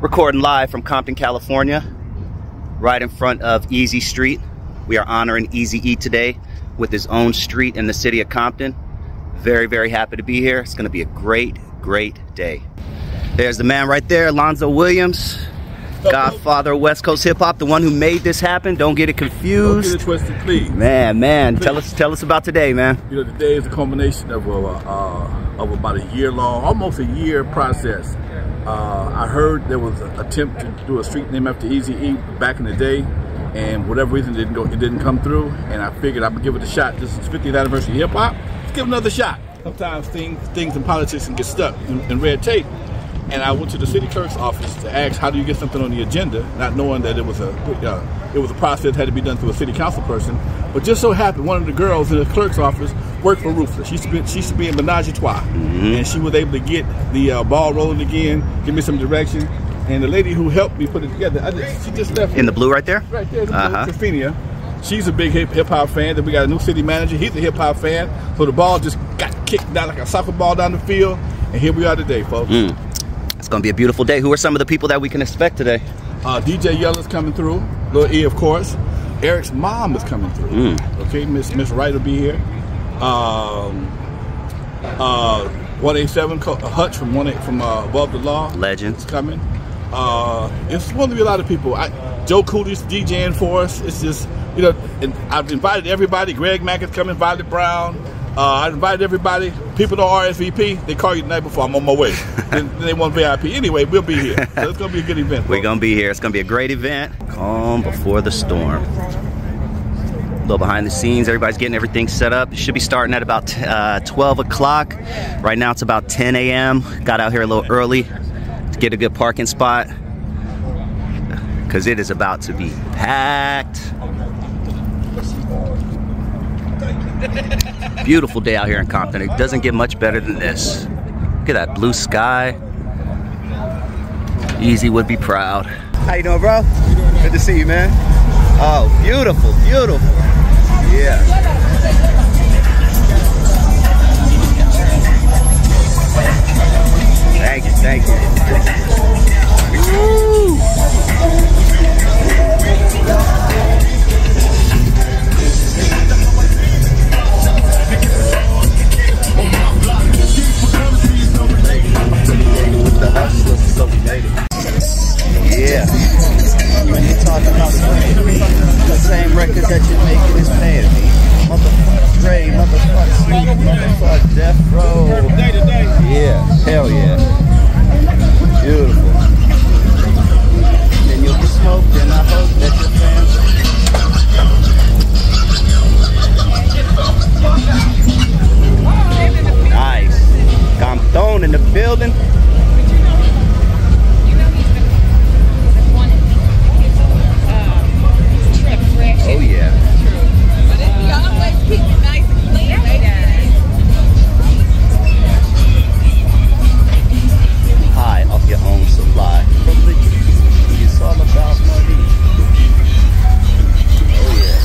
Recording live from Compton, California, right in front of Eazy Street. We are honoring Eazy today with his own street in the city of Compton. Very, very happy to be here. It's going to be a great, great day. There's the man right there, Lonzo Williams, godfather of West Coast hip hop, the one who made this happen. Don't get it confused. Don't get it twisted, please. Man, please. Tell us about today, man. You know, today is a culmination of about a year-long, almost a year process. I heard there was an attempt to do a street name after Eazy back in the day, and whatever reason it didn't come through. And I figured I would give it a shot. This is 50th anniversary of hip hop. Let's give it another shot. Sometimes things in politics can get stuck in red tape. And I went to the city clerk's office to ask, how do you get something on the agenda, not knowing that it was a process that had to be done through a city council person. But just so happened, one of the girls in the clerk's office worked for Ruthless. She used to be in Menage a Trois, and she was able to get the ball rolling again, give me some direction. And the lady who helped me put it together, she just left. In the blue right there? Right there, Trafina. She's a big hip hop fan. Then we got a new city manager. He's a hip hop fan. So the ball just got kicked down like a soccer ball down the field. And here we are today, folks. It's going to be a beautiful day. Who are some of the people that we can expect today? DJ Yella's coming through. Lil E, of course. Eric's mom is coming through. Okay, Miss Wright will be here. 187 Hutch from Above the Law. Legends coming. It's going to be a lot of people. Joe Cooley's DJing for us. It's just, you know, and I've invited everybody. Greg Mack is coming. Violet Brown. I invited everybody. People don't RSVP. They call you the night before. I'm on my way. Then they want VIP. Anyway, we'll be here. So it's going to be a good event. We're going to be here. It's going to be a great event. Calm before the storm. A little behind the scenes. Everybody's getting everything set up. It should be starting at about 12 o'clock. Right now it's about 10 a.m. Got out here a little early to get a good parking spot because it is about to be packed. Beautiful day out here in Compton. It doesn't get much better than this. Look at that blue sky. Eazy would be proud. How you doing, bro? Good to see you, man. Oh, beautiful, beautiful. Yeah. Thank you, thank you. Woo! Yeah. When you talk about the same record that you're making is paying me. Motherfucker Dre, motherfucker Snoop, motherfucker Death Row. Yeah, hell yeah. Beautiful. Then you'll be smoked, and I hope that your fans. Nice. Compton in the building. Oh yeah. But you always keep it nice and clean, high off your own supply. From the it's all about money. Oh yeah.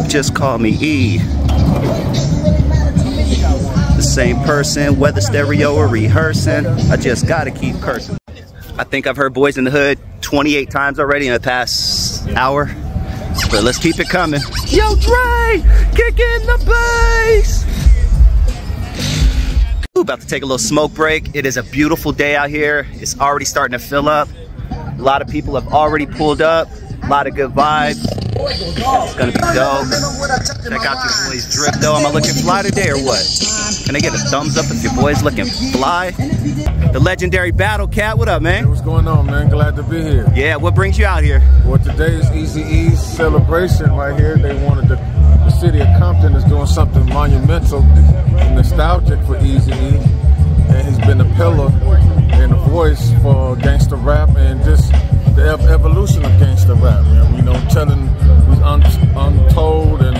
Just call me E. The same person, whether stereo or rehearsing, I just gotta keep cursing. I think I've heard Boys in the Hood 28 times already in the past hour. But let's keep it coming. Yo, Dre, kick in the bass. We're about to take a little smoke break. It is a beautiful day out here. It's already starting to fill up. A lot of people have already pulled up. A lot of good vibes. It's gonna be dope. Check out your boy's drip though. Am I looking fly today or what? Can I get a thumbs up if your boy's looking fly? The legendary Battle Cat, what up, man? Hey, what's going on, man? Glad to be here. Yeah, what brings you out here? Well, today is Eazy's celebration right here. They wanted the city of Compton is doing something monumental and nostalgic for Eazy, and he's been a pillar and a voice for gangster rap and just the evolution of gangster rap. You know, telling these untold and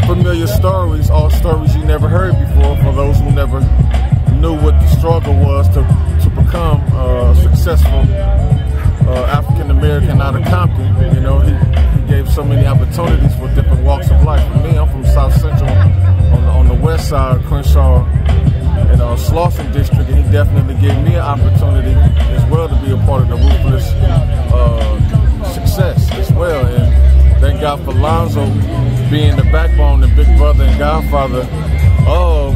familiar stories, all stories you never heard before for those who never knew what the struggle was to become a successful African American out of Compton. You know, he gave so many opportunities for different walks of life. For me, I'm from South Central on the west side, Crenshaw and Slauson district, and he definitely gave me an opportunity as well to be a part of the ruthless success as well. And thank God for Lonzo being the backbone, the big brother and godfather of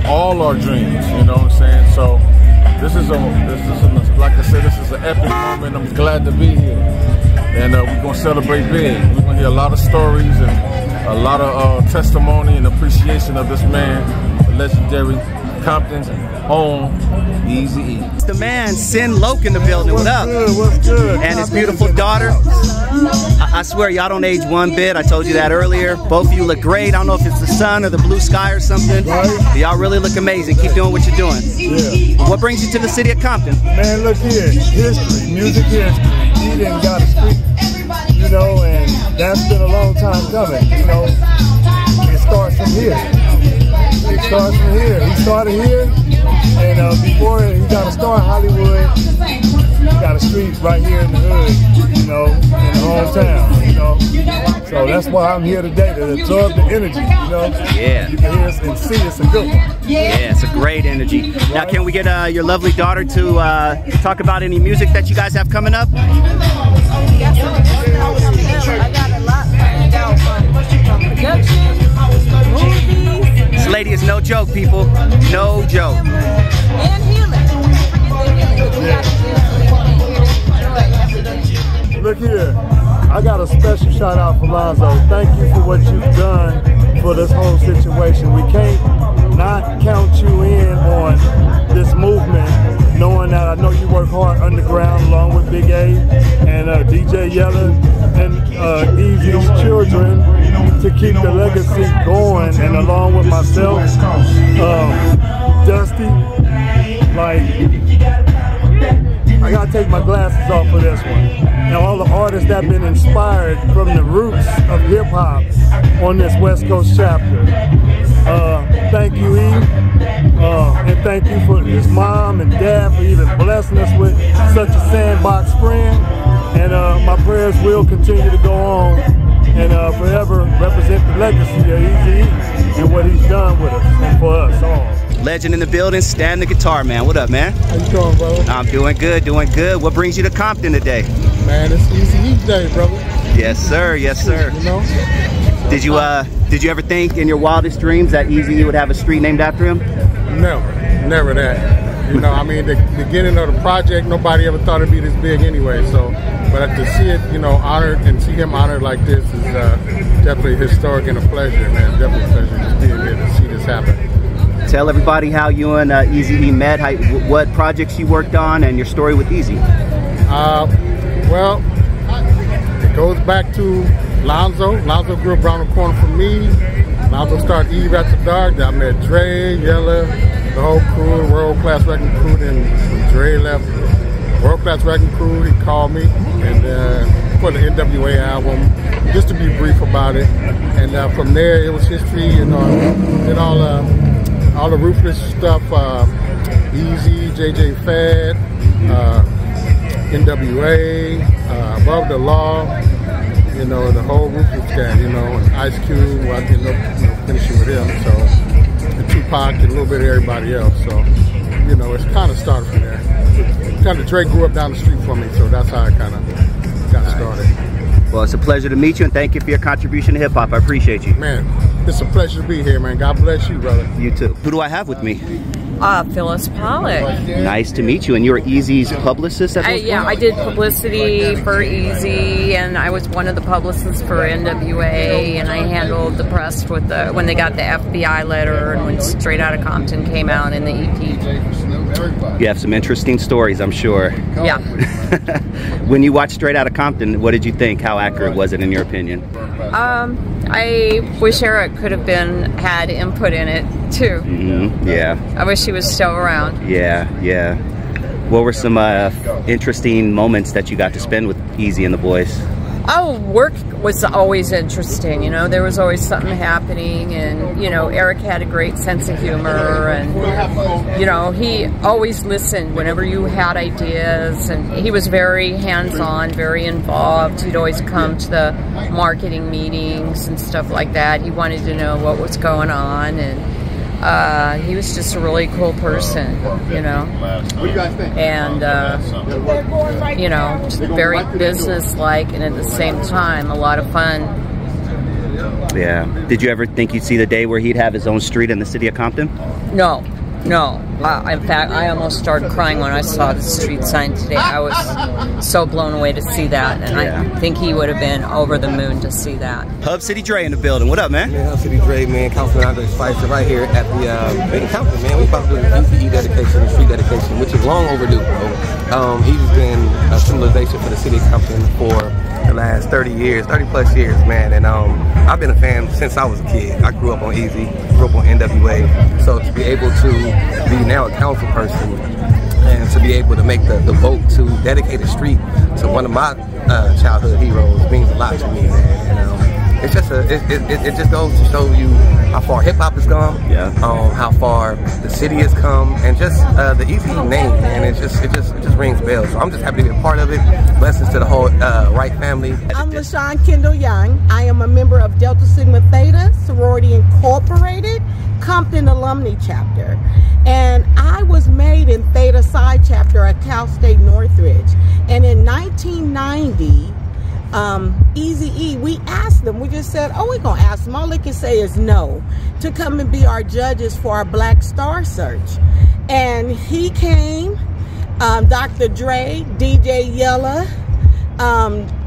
all our dreams, you know what I'm saying? So this is like I said, this is an epic moment. I'm glad to be here, and we're gonna celebrate big. We're gonna hear a lot of stories and a lot of testimony and appreciation of this man, the legendary Compton's own Eazy. The man, Sin Loke in the building. What up? What's good? And his beautiful daughter. I swear y'all don't age one bit. I told you that earlier. Both of you look great. I don't know if it's the sun or the blue sky or something. Right. Y'all really look amazing. Keep doing what you're doing. Yeah. What brings you to the city of Compton? Man, look here. History, music history. He didn't got a street, you know, and that's been a long time coming. You know, it starts from here. It starts from here. He started here, and before he got a star in Hollywood, he got a street right here in the hood, you know, in the hometown, you know. So that's why I'm here today, to absorb the energy, you know. Yeah. You can hear us and see it's a good one. Yeah, it's a great energy. Now, can we get your lovely daughter to talk about any music that you guys have coming up? I got a lot planned out from production, movies. This lady is no joke, people. No joke. And healing. Look here, I got a special shout out for Lonzo. Thank you for what you've done for this whole situation. We can't not count you in on this movement, knowing that I know you work hard underground along with Big A and DJ Yella and Eazy's children to keep the legacy going, and along with myself, Dusty, like, I gotta take my glasses off for this one. Now, all the artists that have been inspired from the roots of hip hop on this West Coast chapter. Thank you, E. And thank you for his mom and dad for even blessing us with such a sandbox friend. And my prayers will continue to go on and forever represent the legacy of Eazy and what he's done with us and for us all. Legend in the building, Stan the guitar man. What up, man? How you doing, brother? I'm doing good, doing good. What brings you to Compton today? Man, it's Eazy Day, brother. Yes, sir. Yes, sir. You know? Did you ever think in your wildest dreams that Eazy would have a street named after him? Never that. You know, I mean, the beginning of the project, nobody ever thought it'd be this big anyway. So, but to see it, you know, honored and see him honored like this is definitely historic and a pleasure, man. Definitely a pleasure just being here to see this happen. Tell everybody how you and Eazy met, what projects you worked on, and your story with Eazy. Well, it goes back to Lonzo. Lonzo grew up around the corner from me. Lonzo started Eve After Dark. I met Dre, Yella, the whole crew, World Class Wrecking Crew. Then when Dre left World Class Wrecking Crew, he called me and for the NWA album, just to be brief about it. And from there, it was history, you know, and all the ruthless stuff, Eazy, JJ Fad, NWA, Above the Law, you know, the whole ruthless gang, you know, and Ice Cube, well, I ended up finishing with him, so, and Tupac, and a little bit of everybody else, so, you know, it's kind of started from there. Kind of Drake grew up down the street from me, so that's how it kind of got started. Well, it's a pleasure to meet you, and thank you for your contribution to hip-hop. I appreciate you. Man, it's a pleasure to be here, man. God bless you, brother. You too. Who do I have with me? Phyllis Pollock. Nice to meet you. And you're Eazy's publicist at this Yeah, I did publicity for Eazy, and I was one of the publicists for NWA, and I handled the press with when they got the FBI letter and when Straight Outta Compton came out in the EP. You have some interesting stories, I'm sure. Yeah. When you watched Straight Outta Compton, what did you think? How accurate was it in your opinion? I wish Eric could have had input in it too. Yeah. I wish he was still around. Yeah. What were some interesting moments that you got to spend with Eazy and the boys? Oh, work was always interesting, you know, there was always something happening, and, you know, Eric had a great sense of humor, and, you know, he always listened whenever you had ideas, and he was very hands-on, very involved. He'd always come to the marketing meetings and stuff like that. He wanted to know what was going on, and he was just a really cool person, you know, and, you know, just very business-like, and at the same time, a lot of fun. Yeah. Did you ever think you'd see the day where he'd have his own street in the city of Compton? No. In fact, I almost started crying when I saw the street sign today. I was so blown away to see that, and I think he would have been over the moon to see that. Hub City Dre in the building. What up, man? Man, Hub City Dre, man. Councilman Andre Spicer right here at the in Compton, man. We about to do the Eazy dedication, the street dedication, which is long overdue, bro. He's been a symbolization for the city of Compton for the last 30 plus years, man. And I've been a fan since I was a kid. I grew up on Eazy, grew up on NWA. So to be able to be now a council person and to be able to make the vote to dedicate a street to one of my childhood heroes means a lot to me, man. And, it's just it just goes to show you how far hip hop has gone, how far the city has come, and just the Eazy name, man. It just rings bells. So I'm just happy to be a part of it. Blessings to the whole Wright family. I'm LaShawn Kendall Young. I am a member of Delta Sigma Theta Sorority Incorporated, Compton Alumni Chapter, and I was made in Theta Psi Chapter at Cal State Northridge. And in 1990. Eazy-E, we asked them, we just said, oh, we're going to ask them. All they can say is no, to come and be our judges for our Black Star Search. And he came, Dr. Dre, DJ Yella,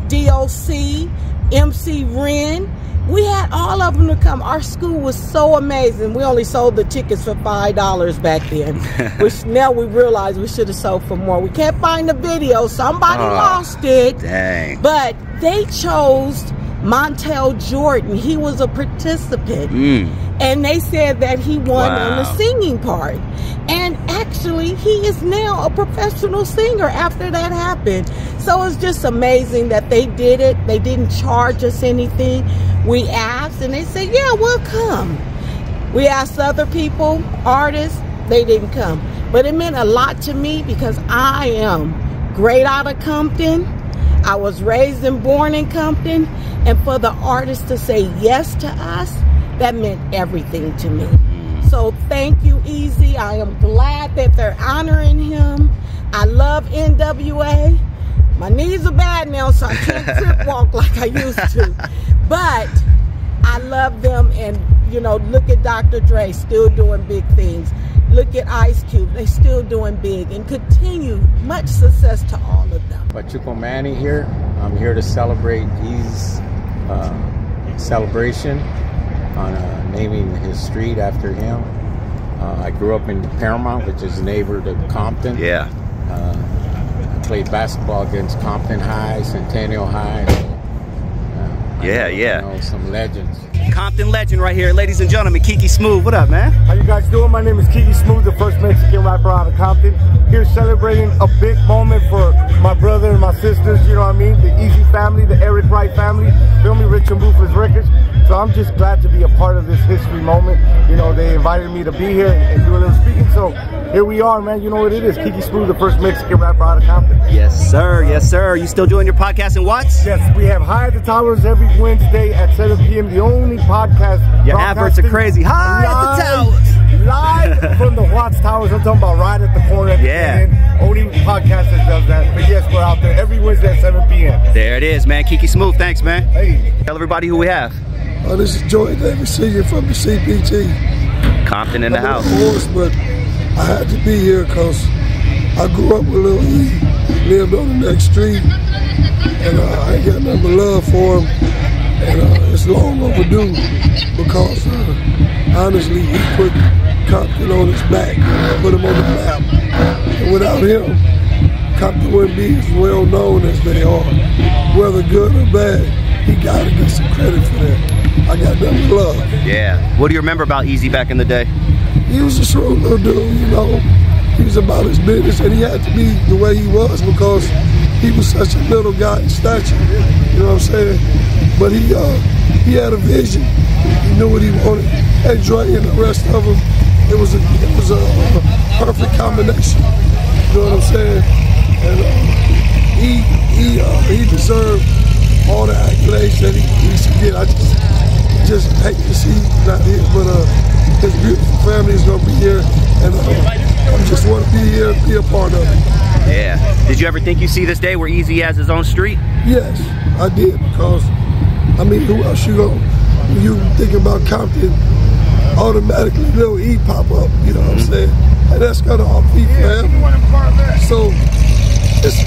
DOC, MC Ren. We had all of them to come. Our school was so amazing. We only sold the tickets for $5 back then, which now we realize we should have sold for more. We can't find the video. Somebody lost it. Dang. But they chose Montel Jordan. He was a participant. And they said that he won on the singing part. And actually, he is now a professional singer after that happened. So it's just amazing that they did it. They didn't charge us anything. We asked, and they said, yeah, we'll come. We asked other people, artists, they didn't come. But it meant a lot to me because I am Straight Outta Compton. I was raised and born in Compton. And for the artists to say yes to us, that meant everything to me. So thank you, Eazy. I am glad that they're honoring him. I love NWA. My knees are bad now, so I can't trip walk like I used to. But I love them, and, you know, look at Dr. Dre still doing big things. Look at Ice Cube, they still doing big, and continue much success to all of them. Pachuco Manny here. I'm here to celebrate Eazy's celebration on naming his street after him. I grew up in Paramount, which is a neighbor to Compton. Yeah. I played basketball against Compton High, Centennial High. Yeah. Know some legends. Compton legend right here, ladies and gentlemen. Kiki Smooth, what up, man? How you guys doing? My name is Kiki Smooth, the first Mexican rapper out of Compton. Here celebrating a big moment for my brother and my sisters, you know what I mean? The Eazy family, the Eric Wright family, feel me, Rich and Buford's Records. So I'm just glad to be a part of this history moment. You know, they invited me to be here and do a little speaking, so here we are, man. You know what it is. Kiki Smooth, the first Mexican rapper out of Compton. Yes, sir. Yes, sir. You still doing your podcast in Watts? Yes, we have High at the Towers every Wednesday at 7 p.m. The only podcast. Your adverts are crazy. High at the Towers. Live from the Watts Towers. I'm talking about right at the corner at the end. Only podcast that does that. But yes, we're out there every Wednesday at 7 p.m. There it is, man. Kiki Smooth, thanks, man. Hey. Tell everybody who we have. This is Joy Davis Sr. from the CPT. Compton in the house. Of course, but I had to be here because I grew up with Lil E, lived on the next street, and I ain't got nothing but love for him. And it's long overdue because honestly, he put Compton on his back, put him on the map. And without him, Compton wouldn't be as well known as they are. Whether good or bad, he gotta get some credit for that. I got nothing but love. Yeah. What do you remember about Eazy back in the day? He was a shrewd little dude, you know. He was about his business, and he had to be the way he was because he was such a little guy in stature. You know what I'm saying? But he had a vision. He knew what he wanted. And Dre and the rest of them, it was a perfect combination. You know what I'm saying? And he deserved all the accolades that he should get. I just hate to see he's not here, but his beautiful family is gonna be here, and I just want to be here, be a part of it. Yeah. Did you ever think you see this day where Eazy has his own street? Yes, I did, because I mean, who else you go? When you think about Compton, automatically Lil E pop up. You know what I'm saying? And that's gonna all be forever. So it's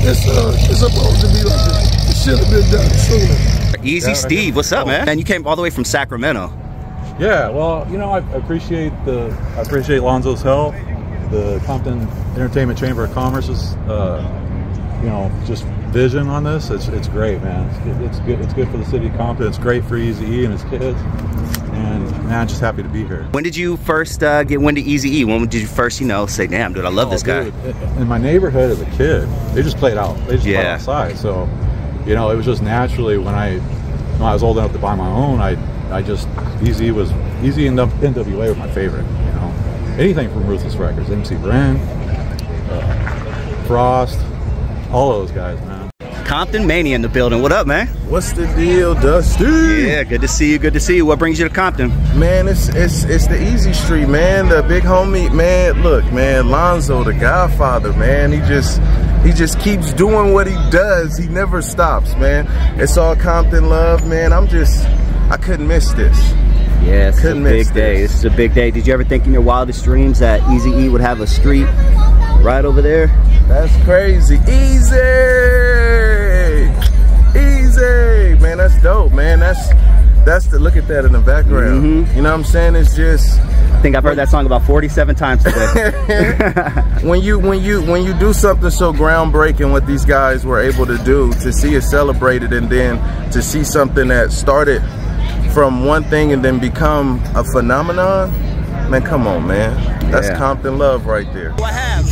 supposed to be like this. It should have been done sooner. Eazy Steve, what's up, man? And you came all the way from Sacramento. Yeah, well, you know, I appreciate Lonzo's help. The Compton Entertainment Chamber of Commerce's, you know, just vision on this. It's great, man. It's good. It's good for the city of Compton. It's great for Eazy-E and his kids. And man, just happy to be here. When did you first get wind of Eazy-E? When did you first, you know, say, "Damn, dude, I love this guy"? Dude, in my neighborhood as a kid, they just played out. They just played outside. So, you know, it was just naturally when I was old enough to buy my own, Eazy and NWA were my favorite. You know, anything from Ruthless Records, MC Ren, Frost, all those guys, man. Compton Mania in the building. What up, man? What's the deal, Dusty? Yeah, good to see you. Good to see you. What brings you to Compton? Man, it's the Eazy Street, man. The big homie, man. Look, man, Lonzo, the Godfather, man. He just keeps doing what he does. He never stops, man. It's all Compton love, man. I couldn't miss this. Yeah, it's a big day. This is a big day. Did you ever think in your wildest dreams that Eazy-E would have a street right over there? That's crazy. Easy, man. That's dope, man. That's the look at that in the background. You know what I'm saying? It's just. I think I've heard that song about 47 times today. when you do something so groundbreaking, what these guys were able to do, to see it celebrated, and then to see something that started from one thing and then become a phenomenon, man, come on, man. That's Compton love right there. What happened?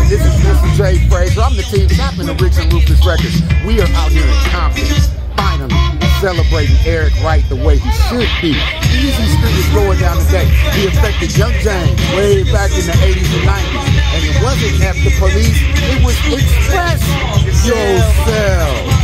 This is Mr. J. Fraser. I'm the team captain of Rich and Rufus Records. We are out here in Compton, finally celebrating Eric Wright the way he should be. Eazy Street is going down today. He affected Young James way back in the 80s and 90s. And it wasn't F the police, it was Express Yourself.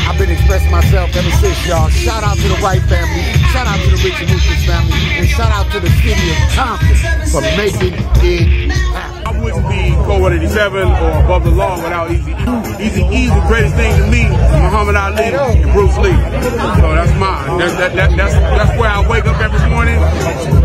I've been expressing myself ever since, y'all. Shout out to the Wright family, shout out to the Rich and Rufus family, and shout out to the city of Compton for making it happen. I wouldn't be Code 87 or Above the Law without Eazy-E. Eazy-E is the greatest thing to me, Muhammad Ali and Bruce Lee. So that's mine. That's where I wake up every morning.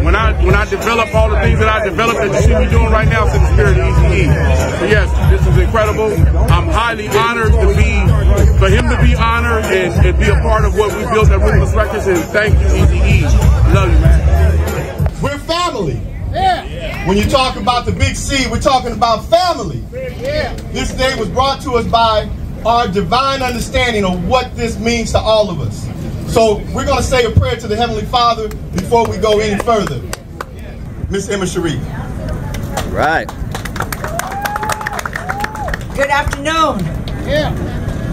When I develop all the things that I developed that you see me doing right now, to the spirit of Eazy-E. So yes, this is incredible. I'm highly honored for him to be honored and be a part of what we built at Ruthless Records. And thank you, Eazy-E. Love you, man. We're family. Yeah. When you talk about the big C, we're talking about family. Yeah. This day was brought to us by our divine understanding of what this means to all of us. So we're going to say a prayer to the Heavenly Father before we go any further. Miss Emma Sharif. Right. Good afternoon. Yeah.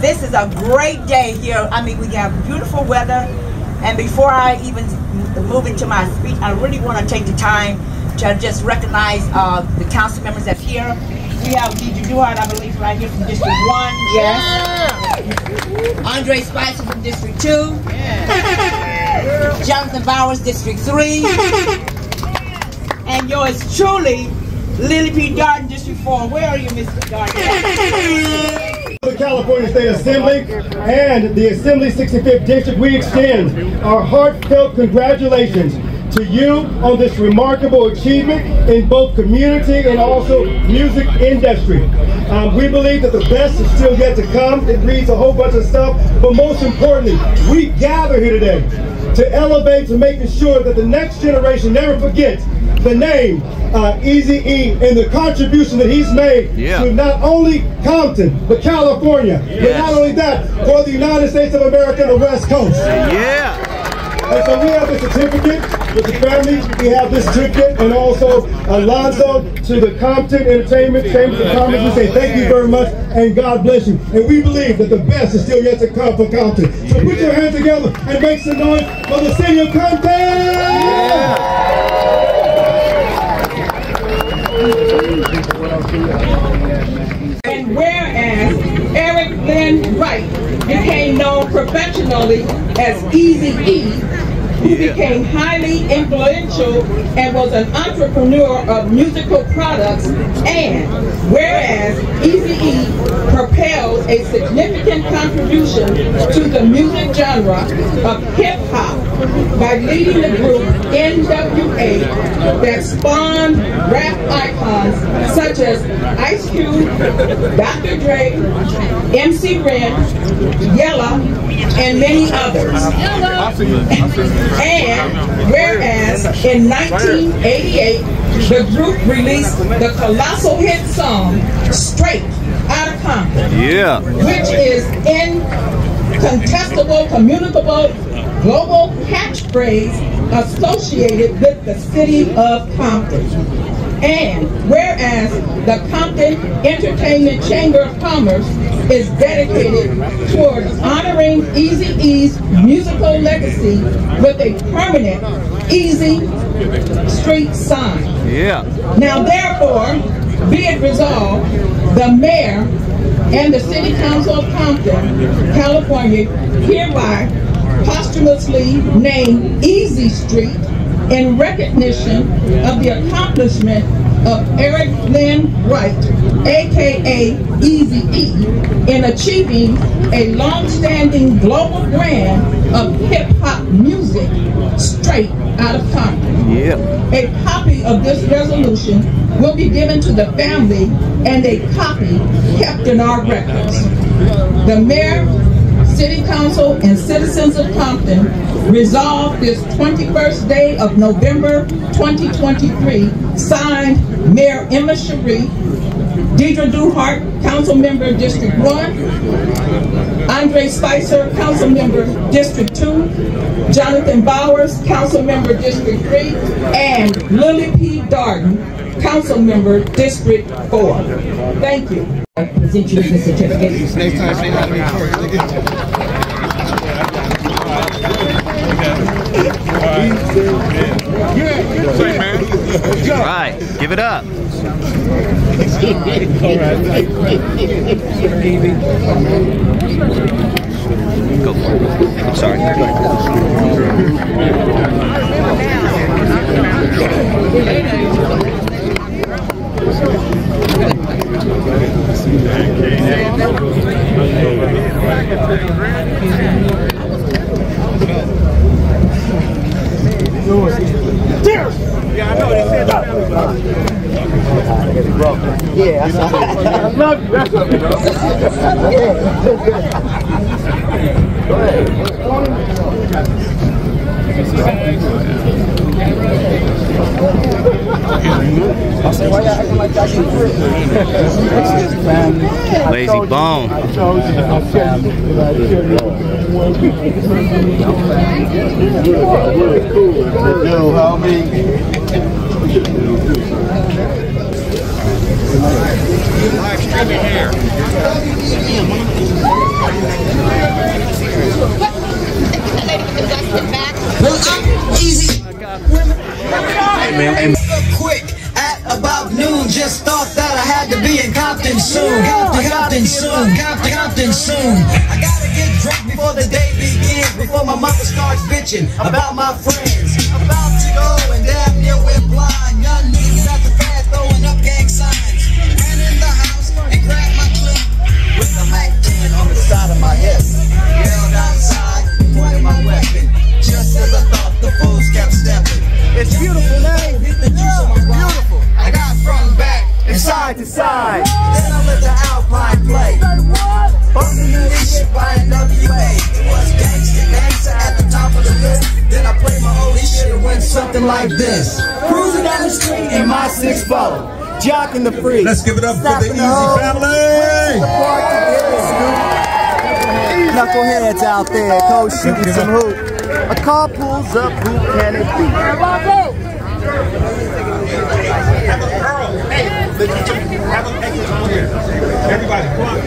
This is a great day here. I mean, we have beautiful weather. And before I even move into my speech, I really want to take the time to just recognize the council members that's here. We have D.J. Duhart, I believe, right here from District 1. Yes. Yeah. Andre Spicer from District 2. Yeah. Jonathan Bowers, District 3. And yours truly, Lily P. Darden, District 4. Where are you, Mr. Darden? The California State Assembly and the Assembly 65th District, we extend our heartfelt congratulations to you on this remarkable achievement in both community and also music industry. We believe that the best is still yet to come. It reads a whole bunch of stuff, but most importantly, we gather here today to elevate, to making sure that the next generation never forgets the name Eazy-E and the contribution that he's made to not only Compton, but California, but not only that, for the United States of America and the West Coast. And so we have the certificate with the family. We have this certificate, and also Alonzo to the Compton Entertainment Chamber of Commerce. We say thank you very much and God bless you. And we believe that the best is still yet to come for Compton. So put your hands together and make some noise for the city of Compton! And whereas Eric Lynn Wright became known professionally as Eazy-E, who became highly influential and was an entrepreneur of musical products, and whereas Eazy-E propelled a significant contribution to the music genre of hip-hop by leading the group NWA that spawned rap icons such as Ice Cube, Dr. Dre, MC Ren, Yella, and many others. And whereas in 1988, the group released the colossal hit song Straight Outta Compton, which is incontestable, communicable, global catchphrase associated with the city of Compton. And whereas the Compton Entertainment Chamber of Commerce is dedicated towards honoring Eazy-E's musical legacy with a permanent Eazy Street sign. Now therefore, be it resolved, the mayor and the city council of Compton, California, hereby posthumously named Eazy Street in recognition of the accomplishment of Eric Lynn Wright, aka Eazy-E, in achieving a long-standing global brand of hip-hop music straight out of Compton. A copy of this resolution will be given to the family and a copy kept in our records. The mayor, city council, and citizens of Compton resolve this 21st day of November 2023, signed Mayor Emma Cherie, Deidre Duhart, Council Member District 1, Andre Spicer, Council Member District 2, Jonathan Bowers, Council Member District 3, and Lily P. Darden, Council Member District 4. Thank you. I present you with the certificate. Next time, say hi to me All right, give it up. Go for it. I'm sorry. Yeah, I know they said that. Yeah, I love you. That's what Go ahead. Lazy bone. Live streaming here. Easy. Hey man, quick at about noon. Just thought that I had to be in Compton soon. Compton soon. I gotta get drunk before the day begins. Before my mother starts bitching about my friends. About to go and damn near we're blind. weapon. Just as I thought, the fools kept stepping. It's beautiful, man. Beautiful. I got front and back and side to side. Then I let the Alpine play. Bumping this shit by NWA. It was gangsta at the top of the list. Then I played my holy shit and went something like this. Cruising down the street in my 6-4. Jocking the freak. Let's give it up for the Eazy family. Knuckleheads out there, coach shooting some hoop. A car pulls up, who can it be? Everybody, come on.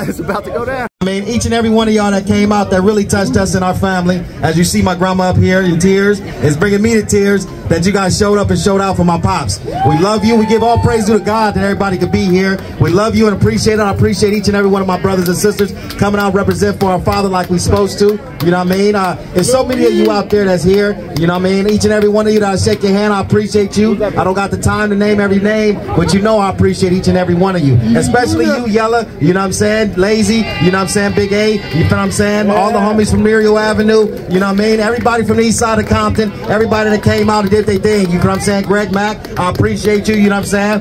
It's about to go down. I mean, each and every one of y'all that came out that really touched us and our family. As you see my grandma up here in tears, it's bringing me to tears that you guys showed up and showed out for my pops. We love you. We give all praise to God that everybody could be here. We love you and appreciate it. I appreciate each and every one of my brothers and sisters coming out represent for our father like we supposed to. You know what I mean? There's so many of you out there that's here. You know what I mean? Each and every one of you that I shake your hand, I appreciate you. I don't got the time to name every name, but you know I appreciate each and every one of you. Especially you, Yella. You know what I'm saying? Lazy. You know what I'm saying? Big A. You know what I'm saying? All the homies from Muriel Avenue. You know what I mean? Everybody from the east side of Compton. Everybody that came out and did their thing. You know what I'm saying? Greg Mack, I appreciate you. You know what I'm saying?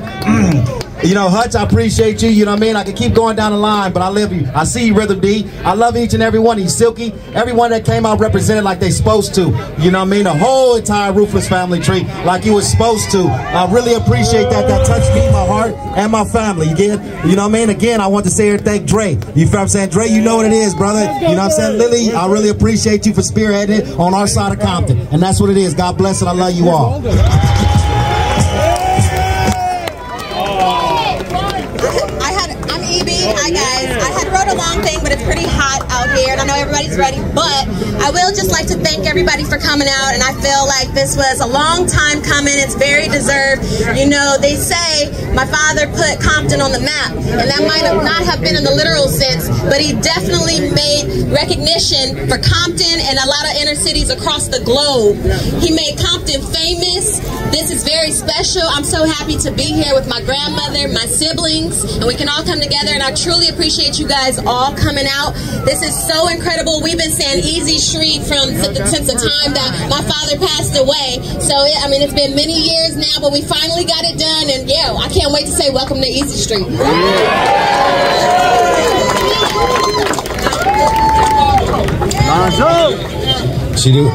You know, Hutch, I appreciate you. You know what I mean? I can keep going down the line, but I love you. I see you, Rhythm D. I love each and every one of you. Silky, everyone that came out represented like they supposed to. You know what I mean? The whole entire Ruthless family tree like you was supposed to. I really appreciate that. That touched me, my heart, and my family. You get? You know what I mean? Again, I want to say here, thank Dre. You feel what I'm saying? Dre, you know what it is, brother. You know what I'm saying? Lily, I really appreciate you for spearheading it on our side of Compton. And that's what it is. God bless and I love you all. Hi guys, I had wrote a long thing, but it's pretty hot out here and I know everybody's ready, but I will just like to thank everybody for coming out, and I feel like this was a long time coming. It's very deserved. You know, they say my father put Compton on the map, and that might not have been in the literal sense, but he definitely made recognition for Compton and a lot of inner cities across the globe. He made Compton famous. This is very special. I'm so happy to be here with my grandmother, my siblings, and we can all come together, and I truly appreciate you guys all coming out. This is so incredible. We've been saying Eazy Street since the time that my father passed away. So, I mean, it's been many years now, but we finally got it done, and yeah, I can't wait to say welcome to Eazy Street. She do.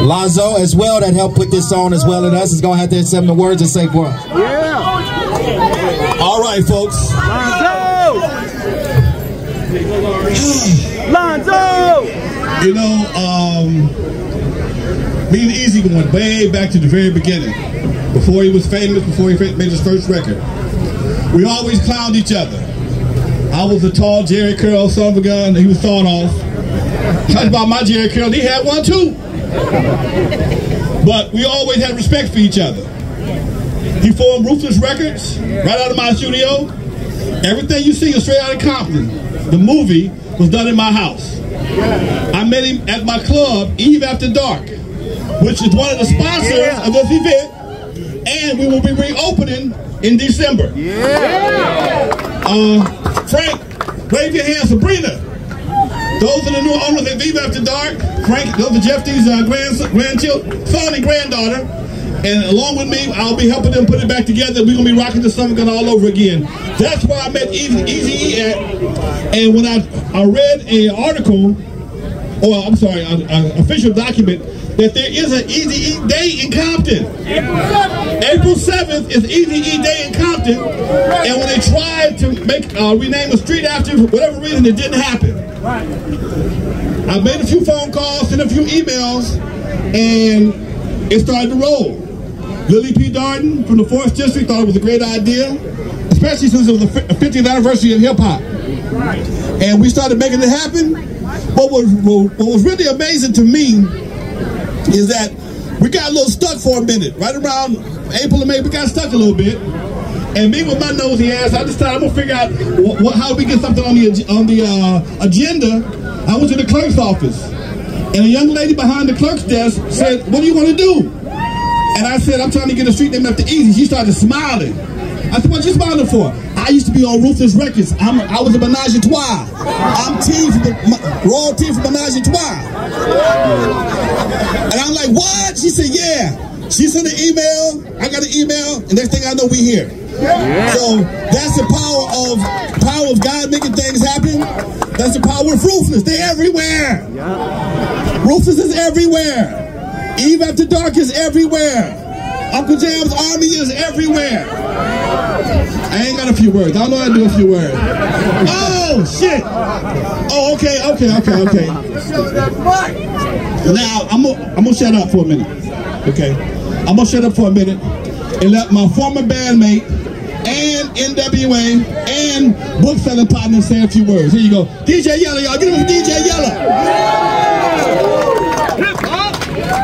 Lazo as well that helped put this on as well, and us is gonna have to have some of the words to say for us. Yeah. All right, folks. Lonzo! You know, me and Eazy went way back to the very beginning. Before he was famous, before he made his first record. We always clowned each other. I was a tall Jerry Curl son of a gun that he was thought off. Talk about my Jerry Curl, he had one too. But we always had respect for each other. He formed Ruthless Records right out of my studio. Everything you see is straight out of Compton. The movie was done in my house. I met him at my club, Eve After Dark, which is one of the sponsors of this event, and we will be reopening in December. Frank, wave your hand, Sabrina. Those are the new owners of Eve After Dark. Frank, those are Jeff D's son and granddaughter. And along with me, I'll be helping them put it back together. We're going to be rocking the Summer Gun all over again. That's where I met Eazy at. And when I read an article, or I'm sorry, an official document, that there is an Eazy Day in Compton. April 7th is Eazy Day in Compton. And when they tried to rename a street after, for whatever reason, it didn't happen. I made a few phone calls, sent a few emails, and it started to roll. Lily P. Darden from the 4th District thought it was a great idea, especially since it was the 50th anniversary of hip-hop. And we started making it happen. What was really amazing to me is that we got a little stuck for a minute. Right around April and May, we got stuck a little bit. And me with my nosy ass, I decided I'm going to figure out how we get something on the agenda. I went to the clerk's office. And a young lady behind the clerk's desk said, "What do you want to do?" And I said, "I'm trying to get a street named after Eazy." She started smiling. I said, what you smiling for? I used to be on Ruthless Records. I was a Menage a Trois. I'm team from the Royal Team from Menage a Trois. And I'm like, what? She said, yeah. She sent an email. I got an email, and next thing I know, we here. Yeah. So that's the power of God making things happen. That's the power of Ruthless. They're everywhere. Yeah. Ruthless is everywhere. Eve After Dark is everywhere. Uncle Jam's Army is everywhere. I ain't got a few words. I don't know how to do a few words. Oh, shit. Oh, okay. Now, I'm gonna shut up for a minute. Okay? I'm gonna shut up for a minute and let my former bandmate and NWA and book selling partner say a few words. Here you go. DJ Yella, y'all. Get him for DJ Yella.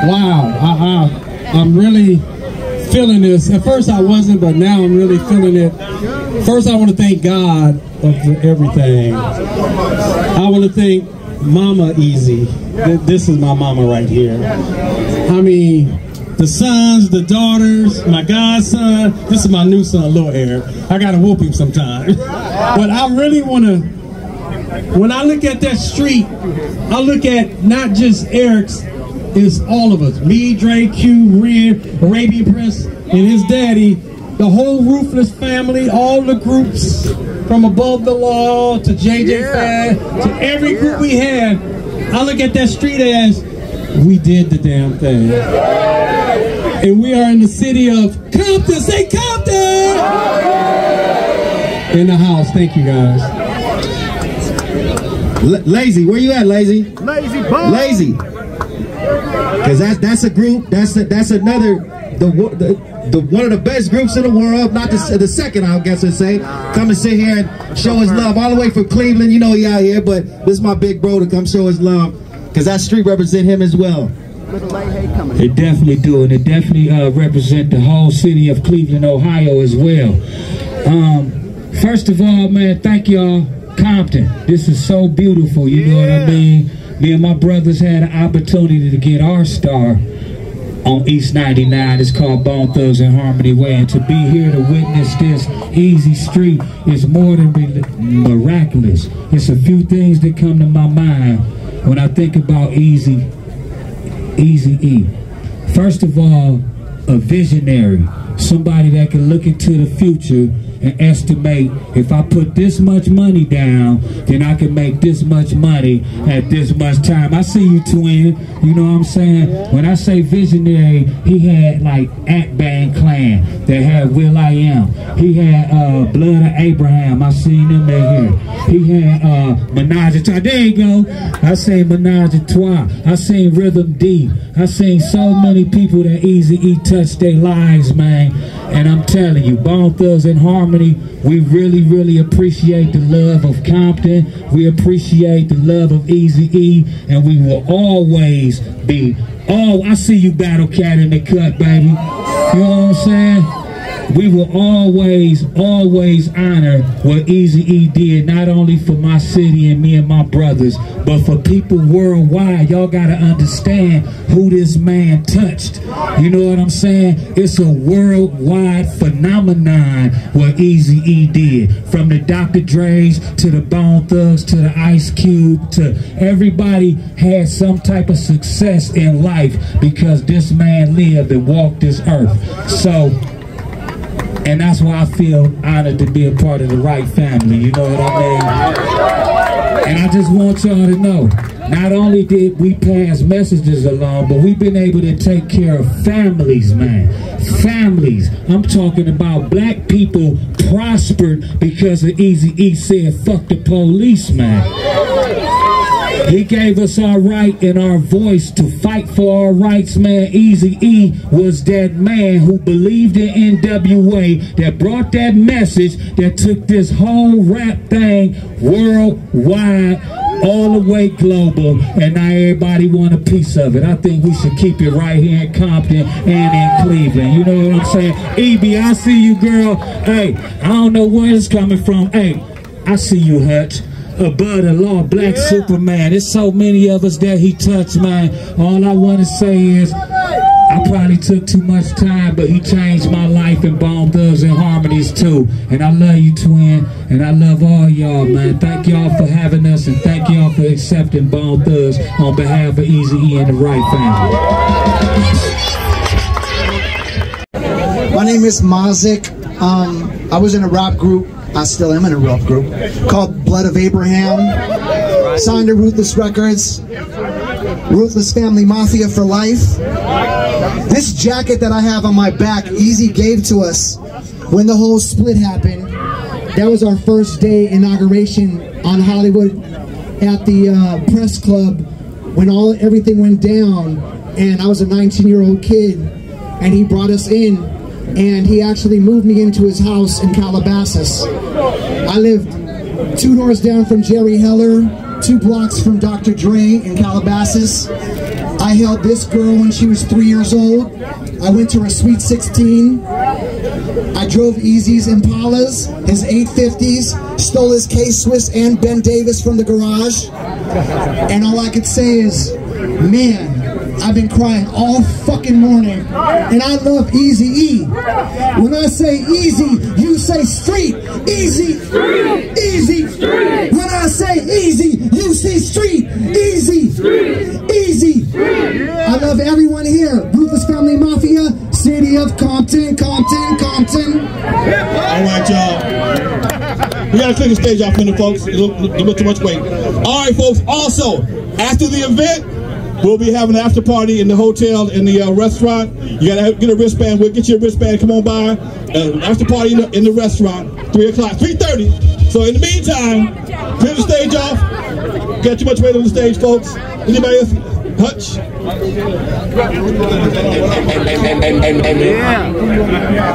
Wow. I'm really feeling this. At first I wasn't, but now I'm really feeling it. First I want to thank God for everything. I want to thank Mama Eazy. This is my mama right here. I mean, the sons, the daughters, my godson. This is my new son, Lil Eric. I gotta whoop him sometimes. But I really want to, when I look at that street, I look at not just Eric's, it's all of us. Me, Dre, Q, Ren, Arabian Prince, and his daddy, the whole Ruthless family, all the groups, from Above the Law to JJ Fad, to every group we had. I look at that street as, we did the damn thing. And we are in the city of Compton. Say Compton! In the house. Thank you, guys. Lazy, where you at, Lazy? Lazy boy. Lazy. Because that's a group. That's another one of the best groups in the world. Not the second, I guess I'd say. Come and sit here and show his love all the way from Cleveland. You know he out here, but this is my big bro to come show his love. Because that street represent him as well. It definitely do, and it definitely represent the whole city of Cleveland, Ohio as well. First of all, man, thank y'all, Compton. This is so beautiful, you know what I mean? Me and my brothers had an opportunity to get our star on East 99. It's called Bone Thugs and Harmony Way, and to be here to witness this Eazy Street is more than miraculous. It's a few things that come to my mind when I think about Eazy E. First of all, a visionary, somebody that can look into the future and estimate, if I put this much money down, then I can make this much money at this much time. I see you, twin. You know what I'm saying? When I say visionary, he had like At Bang Clan that had Will I Am. He had Blood of Abraham. I seen them in here. He had Menage a Trois. There you go. I seen Menage a Trois. I seen Rhythm D. I seen so many people that Eazy E touched their lives, man. And I'm telling you, Bone Thugs and Harmony, we really, really appreciate the love of Compton. We appreciate the love of Eazy E, and we will always be. Oh, I see you, Battle Cat, in the cut, baby. You know what I'm saying? We will always honor what Eazy E did, not only for my city and me and my brothers, but for people worldwide. Y'all gotta understand who this man touched. You know what I'm saying? It's a worldwide phenomenon what Eazy E did. From the Dr. Dre's to the Bone Thugs to the Ice Cube to everybody had some type of success in life because this man lived and walked this earth. So, and that's why I feel honored to be a part of the right family, you know what I mean? And I just want y'all to know, not only did we pass messages along, but we've been able to take care of families, man. Families. I'm talking about black people prospered because of Eazy E said, fuck the police, man. He gave us our right and our voice to fight for our rights, man. Eazy E was that man who believed in NWA, that brought that message, that took this whole rap thing worldwide, all the way global, and now everybody want a piece of it. I think we should keep it right here in Compton and in Cleveland. You know what I'm saying? EB, I see you, girl. Hey, I don't know where it's coming from. Hey, I see you, Hutch. Above the Law, Black Superman. There's so many of us that he touched, man. All I want to say is I probably took too much time, but he changed my life in Bone Thugs and Harmonies too. And I love you, twin, and I love all y'all, man. Thank y'all for having us, and thank y'all for accepting Bone Thugs on behalf of Eazy and the Wright family. My name is Mazik. I was in a rap group. I still am in a rap group called Blood of Abraham. Signed to Ruthless Records. Ruthless Family Mafia for life. This jacket that I have on my back, Eazy gave to us when the whole split happened. That was our first day inauguration on Hollywood at the press club when everything went down, and I was a 19-year-old kid, and he brought us in, and he actually moved me into his house in Calabasas. I lived 2 doors down from Jerry Heller, 2 blocks from Dr. Dre in Calabasas. I held this girl when she was 3 years old. I went to her Sweet 16. I drove Eazy's Impalas, his 850s, stole his K-Swiss and Ben Davis from the garage. And all I could say is, man, I've been crying all fucking morning, and I love Eazy-E. When I say Eazy, you say street. Eazy, street. Eazy, street. When I say Eazy, you say street. Eazy, street. Eazy. I love everyone here. Ruthless Family Mafia, City of Compton, Compton, Compton. All right, y'all. We gotta clear the stage off, minute, folks. A little too much weight. All right, folks. Also, after the event, we'll be having an after party in the hotel, in the restaurant. You gotta get a wristband. We'll get you a wristband. Come on by. After party in the restaurant, 3 o'clock, 3:30. So in the meantime, clear the stage off. Got too much weight on the stage, folks. Anybody else? Hutch.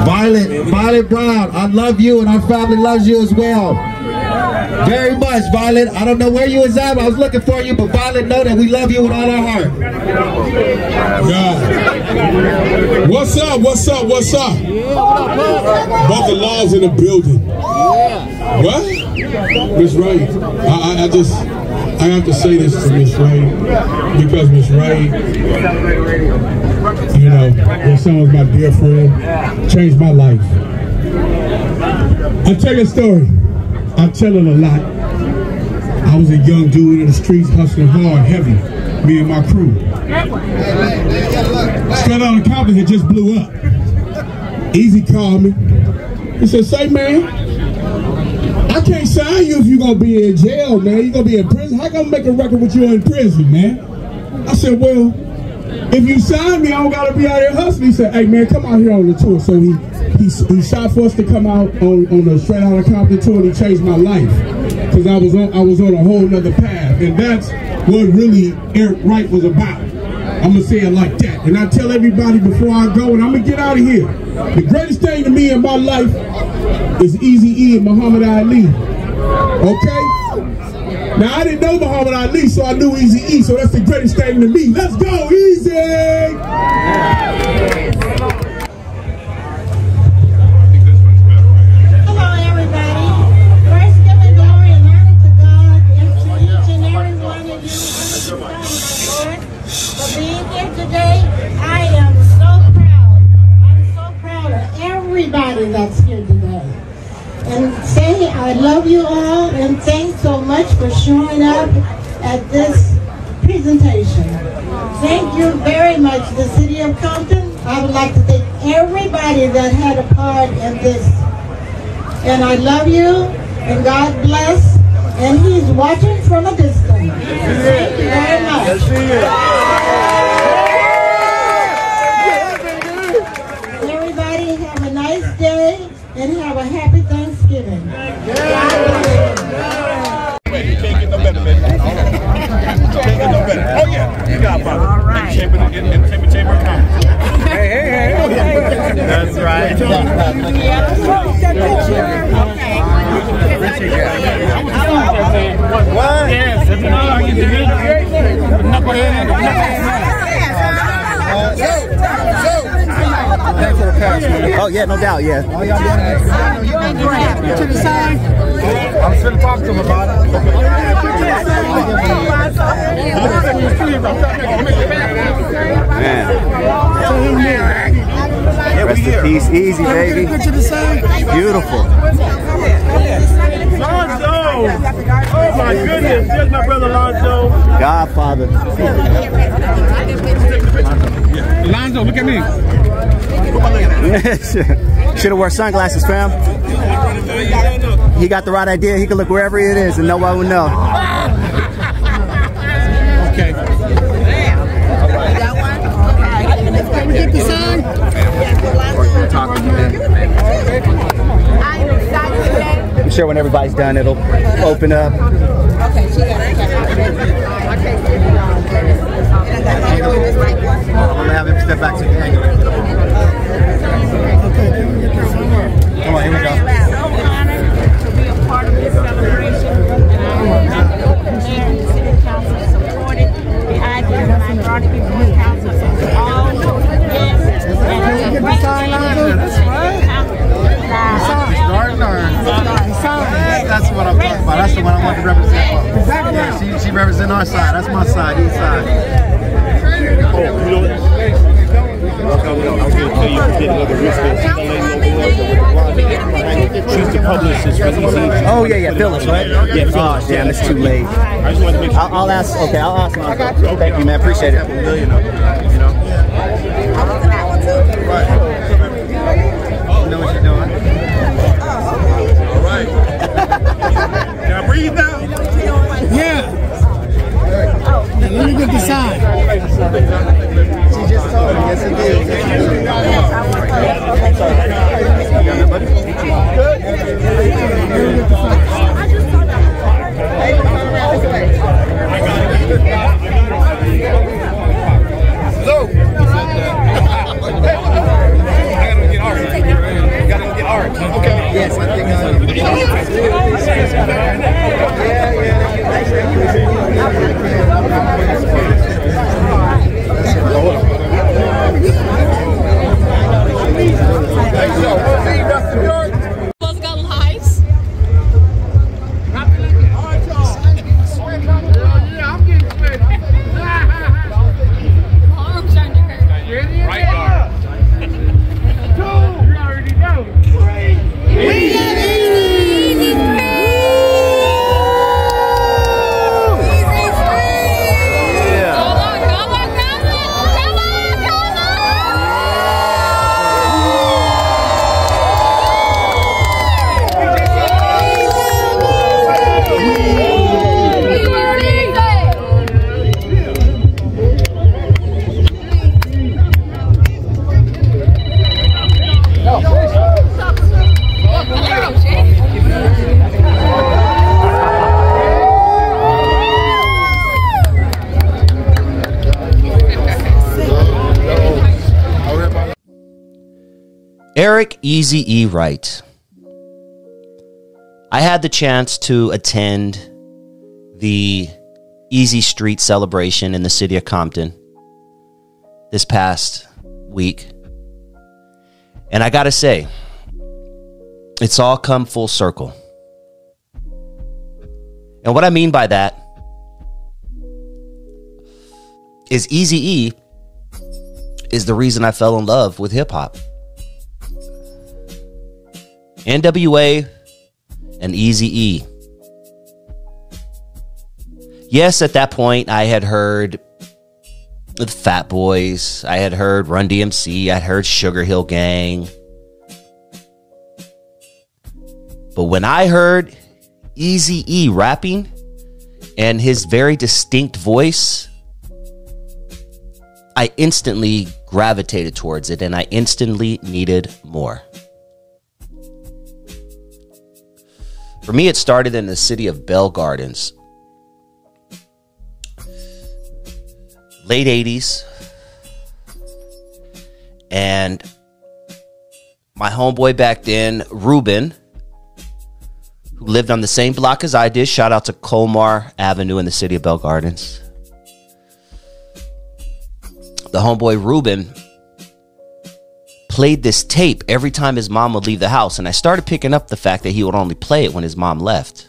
Violet Brown, I love you, and our family loves you as well. Very much, Violet. I don't know where you was at. I was looking for you, but Violet, know that we love you with all our heart. God. What's up? What's up? What's up? Both the laws in the building. What? Miss Wright, I have to say this to Miss Wright, because Miss Wright, you know, your son was my dear friend, changed my life. I'll tell you a story. I tell it a lot. I was a young dude in the streets hustling hard, heavy, me and my crew. Straight out of Compton had just blew up. Eazy called me. He said, say, man, I can't sign you if you're going to be in jail, man. You're going to be in prison. How can I make a record with you in prison, man? I said, well, if you sign me, I don't got to be out here hustling. He said, hey, man, come out here on the tour. So he shot for us to come out on the Straight Outta Compton tour, and he changed my life. Because I was on a whole nother path. And that's what really Eric Wright was about. I'm going to say it like that. And I tell everybody before I go, and I'm going to get out of here, the greatest thing to me in my life is Eazy-E and Muhammad Ali. Okay? Now, I didn't know Muhammad Ali, so I knew Eazy-E, so that's the greatest thing to me. Let's go, Eazy! That's here today, and say I love you all, and thanks so much for showing up at this presentation. Thank you very much, the City of Compton. I would like to thank everybody that had a part in this, and I love you, and God bless, and He's watching from a distance. Thank you very much. Everybody have a nice day and have a happy Thanksgiving. You can't get no better, baby. You can't get no better. Oh, yeah. You got it, brother. All right. Chamber of Commerce. Hey. That's right. What? Yes. Thanks for the pass, man. Oh, yeah, no doubt, yeah. To the side. I'm still talking to him about it. Man. in peace, Eazy, baby. Beautiful. Lonzo! Oh my goodness, there's my brother Lonzo. Godfather. Lonzo, look at me. Should have wore sunglasses, fam. He got the right idea. He could look wherever it is and nobody would know. Okay. Can we get the sign? I'm sure when everybody's done, it'll open up. Okay, she got it. I'm gonna have him step back so you can hang it. Come on, here we go. So honored to be a part of this celebration, and I the city council supported the idea when I brought it before the council. So all yes, and that's what I'm talking about. That's the one I want to represent. Yeah, she represents our side. That's my side, east side. Oh, you know what? I was going to tell you to get another wristband. She's the publicist for Eazy. Oh yeah, Phyllis, right? Yeah, Phyllis. Oh damn, it's too late. I just wanted to make sure. I'll ask. Okay, I'll ask. Thank you, man. Appreciate it. You know what you're doing. All right. Can I breathe now? yeah. Now, let me get the sign. She just told me, yes it Yes, I think Let's go lives. Arms under her. Right guard. You already know. Eric Eazy E. Wright. I had the chance to attend the Eazy Street celebration in the city of Compton this past week. And I gotta say, it's all come full circle. And what I mean by that is Eazy-E is the reason I fell in love with hip-hop. NWA and Eazy-E. Yes, at that point, I had heard the Fat Boys. I had heard Run DMC. I had heard Sugar Hill Gang. But when I heard Eazy-E rapping and his very distinct voice, I instantly gravitated towards it and I instantly needed more. For me, it started in the city of Bell Gardens. Late 80s. And my homeboy back then, Ruben, who lived on the same block as I did, shout out to Colmar Avenue in the city of Bell Gardens. The homeboy Ruben played this tape every time his mom would leave the house, and I started picking up the fact that he would only play it when his mom left.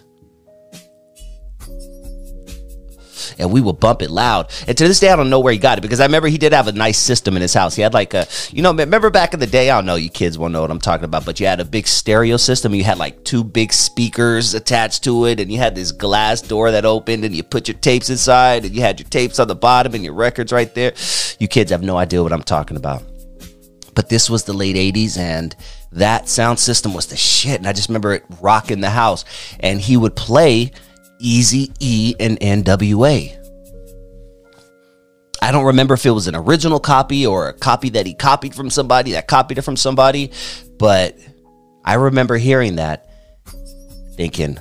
and we would bump it loud. And to this day, I don't know where he got it, because I remember he did have a nice system in his house. He had like a, you know, remember back in the day, I don't know, you kids won't know what I'm talking about, but you had a big stereo system. You had like 2 big speakers attached to it, and you had this glass door that opened, and you put your tapes inside, and you had your tapes on the bottom and your records right there. You kids have no idea what I'm talking about. But this was the late 80s, and that sound system was the shit. And I just remember it rocking the house. And he would play Eazy-E and NWA. I don't remember if it was an original copy or a copy that he copied from somebody that copied it from somebody. But I remember hearing that, thinking,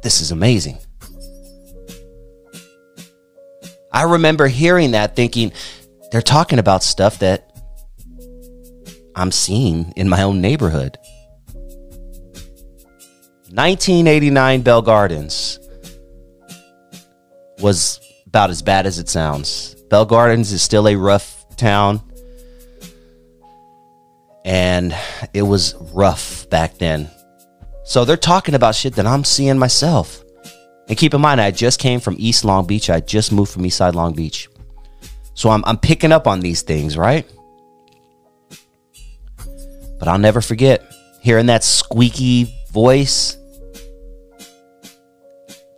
this is amazing. I remember hearing that, thinking, they're talking about stuff that I'm seeing in my own neighborhood. 1989 Bell Gardens was about as bad as it sounds. Bell Gardens is still a rough town, and it was rough back then. So they're talking about shit that I'm seeing myself. And keep in mind, I just came from East Long Beach. I just moved from East Side Long Beach. So I'm picking up on these things, right? But I'll never forget hearing that squeaky voice.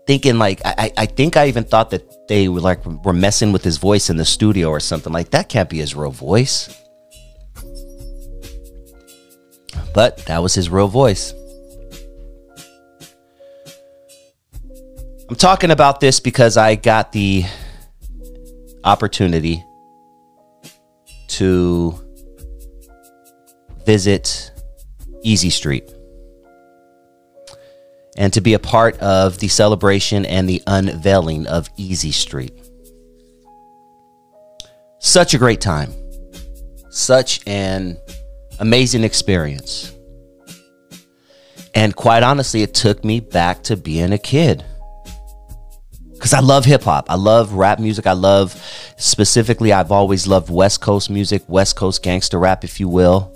Thinking like, I think I even thought that they were messing with his voice in the studio or something. Like, that can't be his real voice. But that was his real voice. I'm talking about this because I got the opportunity to visit Eazy Street and to be a part of the celebration and the unveiling of Eazy Street. Such a great time. Such an amazing experience. And quite honestly, it took me back to being a kid. Because I love hip hop. I love rap music. I love, specifically, I've always loved West Coast music, West Coast gangster rap, if you will.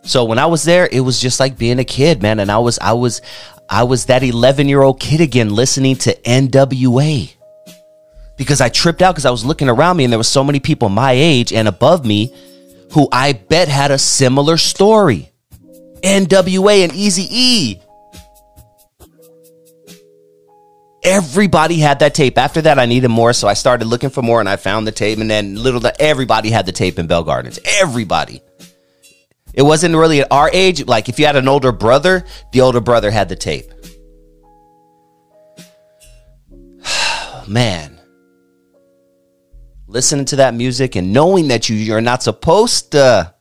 So when I was there, it was just like being a kid, man. And I was that 11-year-old kid again, listening to NWA. Because I tripped out because I was looking around me and there were so many people my age and above me who I bet had a similar story. NWA and Eazy-E. Everybody had that tape. After that, I needed more, so I started looking for more, and I found the tape. And then everybody had the tape in Bell Gardens. Everybody. It wasn't really at our age. Like, if you had an older brother, the older brother had the tape. Man. Listening to that music and knowing that you're not supposed to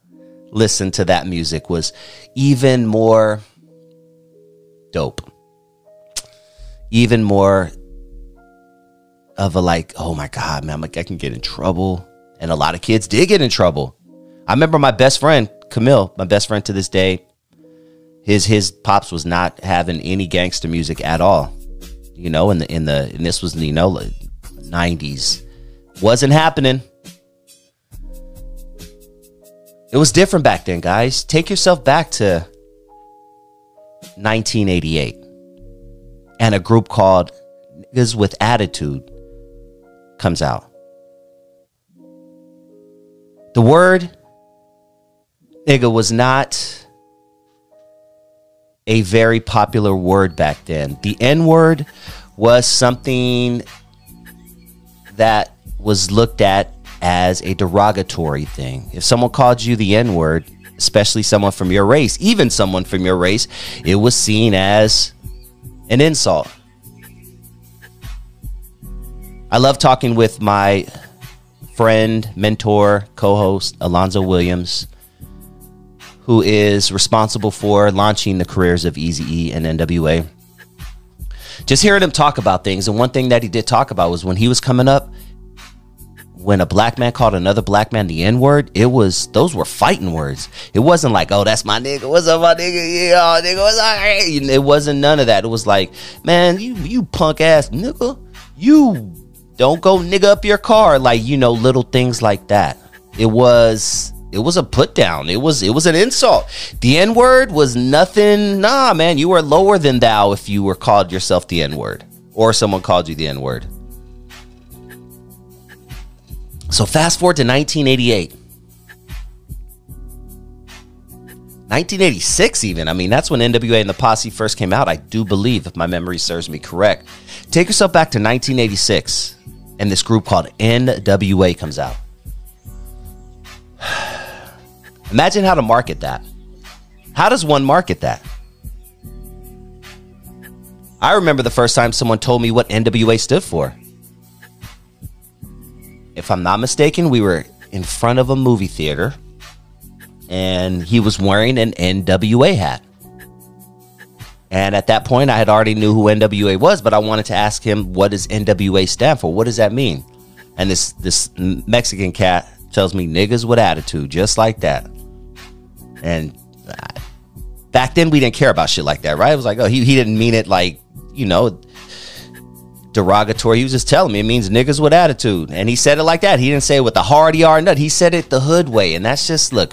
listen to that music was even more dope. Even more of a like, oh my God, man, I can get in trouble. And a lot of kids did get in trouble. I remember my best friend, Camille, my best friend to this day, his pops was not having any gangster music at all. You know, and this was, you know, 90s. Wasn't happening. It was different back then, guys. Take yourself back to 1988. And a group called Niggas with Attitude comes out. The word nigga was not a very popular word back then. The N-word was something that was looked at as a derogatory thing. If someone called you the N-word, especially someone from your race, even someone from your race, it was seen as an insult. I love talking with my friend, mentor, co-host, Alonzo Williams, who is responsible for launching the careers of Eazy-E and NWA. Just hearing him talk about things, and one thing that he did talk about was when he was coming up, when a black man called another black man the N-word, those were fighting words. It wasn't like, oh, that's my nigga, what's up, my nigga, yeah, nigga, what's up? It wasn't none of that. It was like, man, you punk ass nigga, you don't go nigga up your car, like, you know, little things like that. It was a put down. It was an insult. The N-word was nothing. Nah, man, you were lower than thou if you were called yourself the N-word or someone called you the N-word. So fast forward to 1988. 1986 even. I mean, that's when NWA and the Posse first came out, I do believe, if my memory serves me correct. Take yourself back to 1986, and this group called NWA comes out. Imagine how to market that. How does one market that? I remember the first time someone told me what NWA stood for. If I'm not mistaken, we were in front of a movie theater, and he was wearing an NWA hat. And at that point, I had already knew who NWA was, but I wanted to ask him, what does NWA stand for? What does that mean? And this Mexican cat tells me, niggas with attitude, just like that. And back then, we didn't care about shit like that, right? It was like, oh, he didn't mean it like, you know, derogatory. He was just telling me it means niggas with attitude. And he said it like that. He didn't say it with the hard ER nut. He said it the hood way. And that's just, look,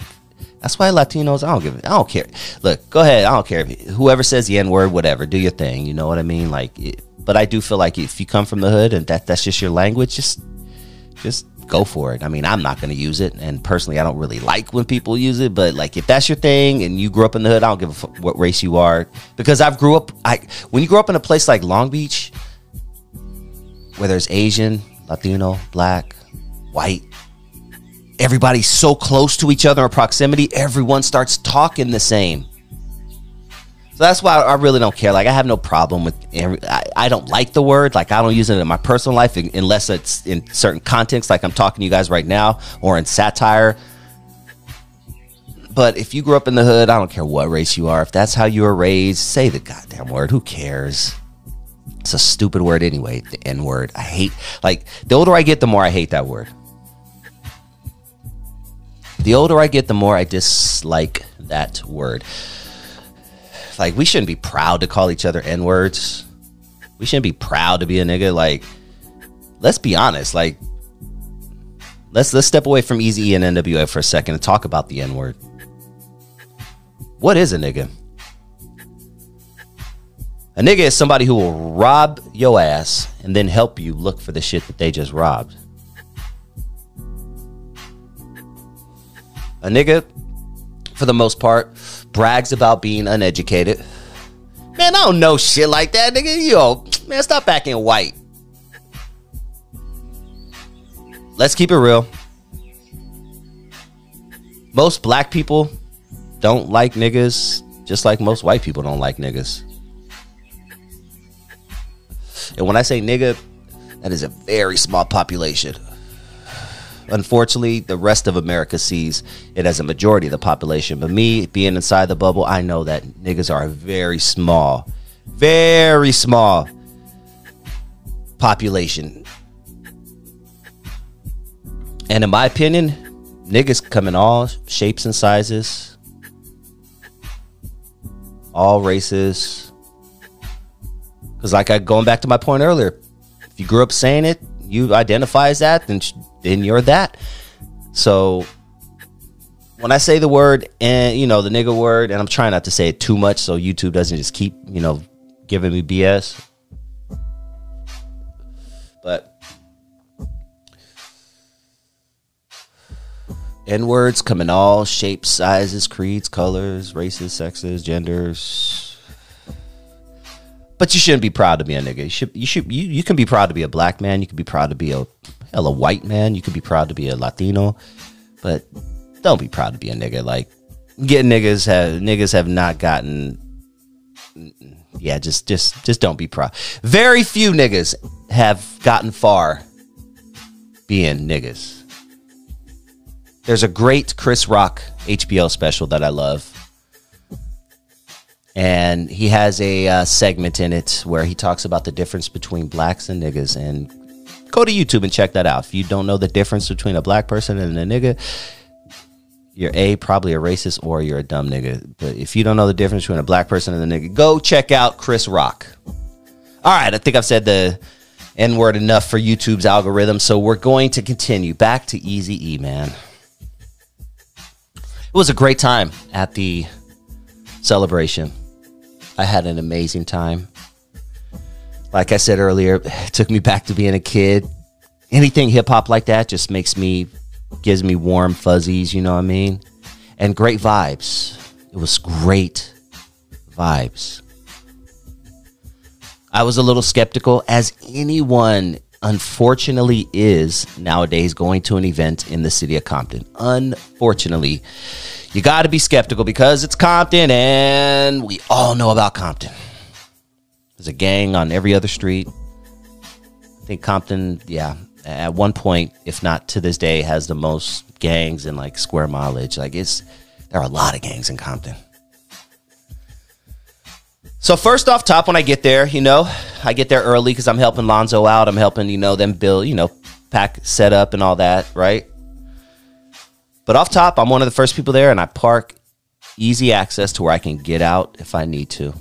that's why Latinos, I don't care. Look, go ahead. I don't care. Whoever says the N-word, whatever, do your thing. You know what I mean? Like, but I do feel like if you come from the hood and that's just your language, just go for it. I mean, I'm not going to use it. And personally, I don't really like when people use it. But like, if that's your thing and you grew up in the hood, I don't give a fuck what race you are. Because when you grow up in a place like Long Beach, where there's Asian, Latino, black, white, everybody's so close to each other in proximity, everyone starts talking the same. So that's why I really don't care. Like, I have no problem with, I don't like the word. Like, I don't use it in my personal life unless it's in certain contexts, like I'm talking to you guys right now, or in satire. But if you grew up in the hood, I don't care what race you are. If that's how you were raised, say the goddamn word. Who cares? It's a stupid word anyway, the N-word. I hate, like, the older I get, the more I hate that word. The older I get, the more I dislike that word. Like, we shouldn't be proud to call each other N-words. We shouldn't be proud to be a nigga. Like, let's be honest. Like, let's step away from Eazy and NWA for a second and talk about the N-word. What is a nigga? A nigga is somebody who will rob your ass and then help you look for the shit that they just robbed. A nigga, for the most part, brags about being uneducated. Man, I don't know shit like that, nigga. Yo, man, stop acting white. Let's keep it real. Most black people don't like niggas, just like most white people don't like niggas. And when I say nigga, that is a very small population. Unfortunately, the rest of America sees it as a majority of the population. But me, being inside the bubble, I know that niggas are a very small population. And in my opinion, niggas come in all shapes and sizes, all races. Because like going back to my point earlier, if you grew up saying it, you identify as that, then you're that. So when I say the word, and you know, the nigga word, and I'm trying not to say it too much so YouTube doesn't just keep, you know, giving me BS. But N-words come in all shapes, sizes, creeds, colors, races, sexes, genders. But you shouldn't be proud to be a nigga. You can be proud to be a black man. You can be proud to be a white man. You can be proud to be a Latino. But don't be proud to be a nigga. Like, niggas have not gotten. Yeah, just don't be proud. Very few niggas have gotten far being niggas. There's a great Chris Rock HBO special that I love. And he has a segment in it where he talks about the difference between blacks and niggas. And go to YouTube and check that out. If you don't know the difference between a black person and a nigga, you're probably a racist, or you're a dumb nigga. But if you don't know the difference between a black person and a nigga, go check out Chris Rock. All right, I think I've said the N-word enough for YouTube's algorithm, so we're going to continue. Back to Eazy-E, man. It was a great time at the celebration. I had an amazing time. Like I said earlier, it took me back to being a kid. Anything hip-hop like that just gives me warm fuzzies, you know what I mean? And great vibes. It was great vibes. I was a little skeptical, as anyone unfortunately is nowadays going to an event in the city of Compton. Unfortunately, you got to be skeptical because it's Compton and we all know about Compton. There's a gang on every other street. I think Compton, yeah, at one point, if not to this day, has the most gangs in like square mileage. Like there are a lot of gangs in Compton. So first off top, when I get there, I get there early because I'm helping Lonzo out. I'm helping, them build, pack, set up and all that, right? But off top, I'm one of the first people there and I park easy access to where I can get out if I need to.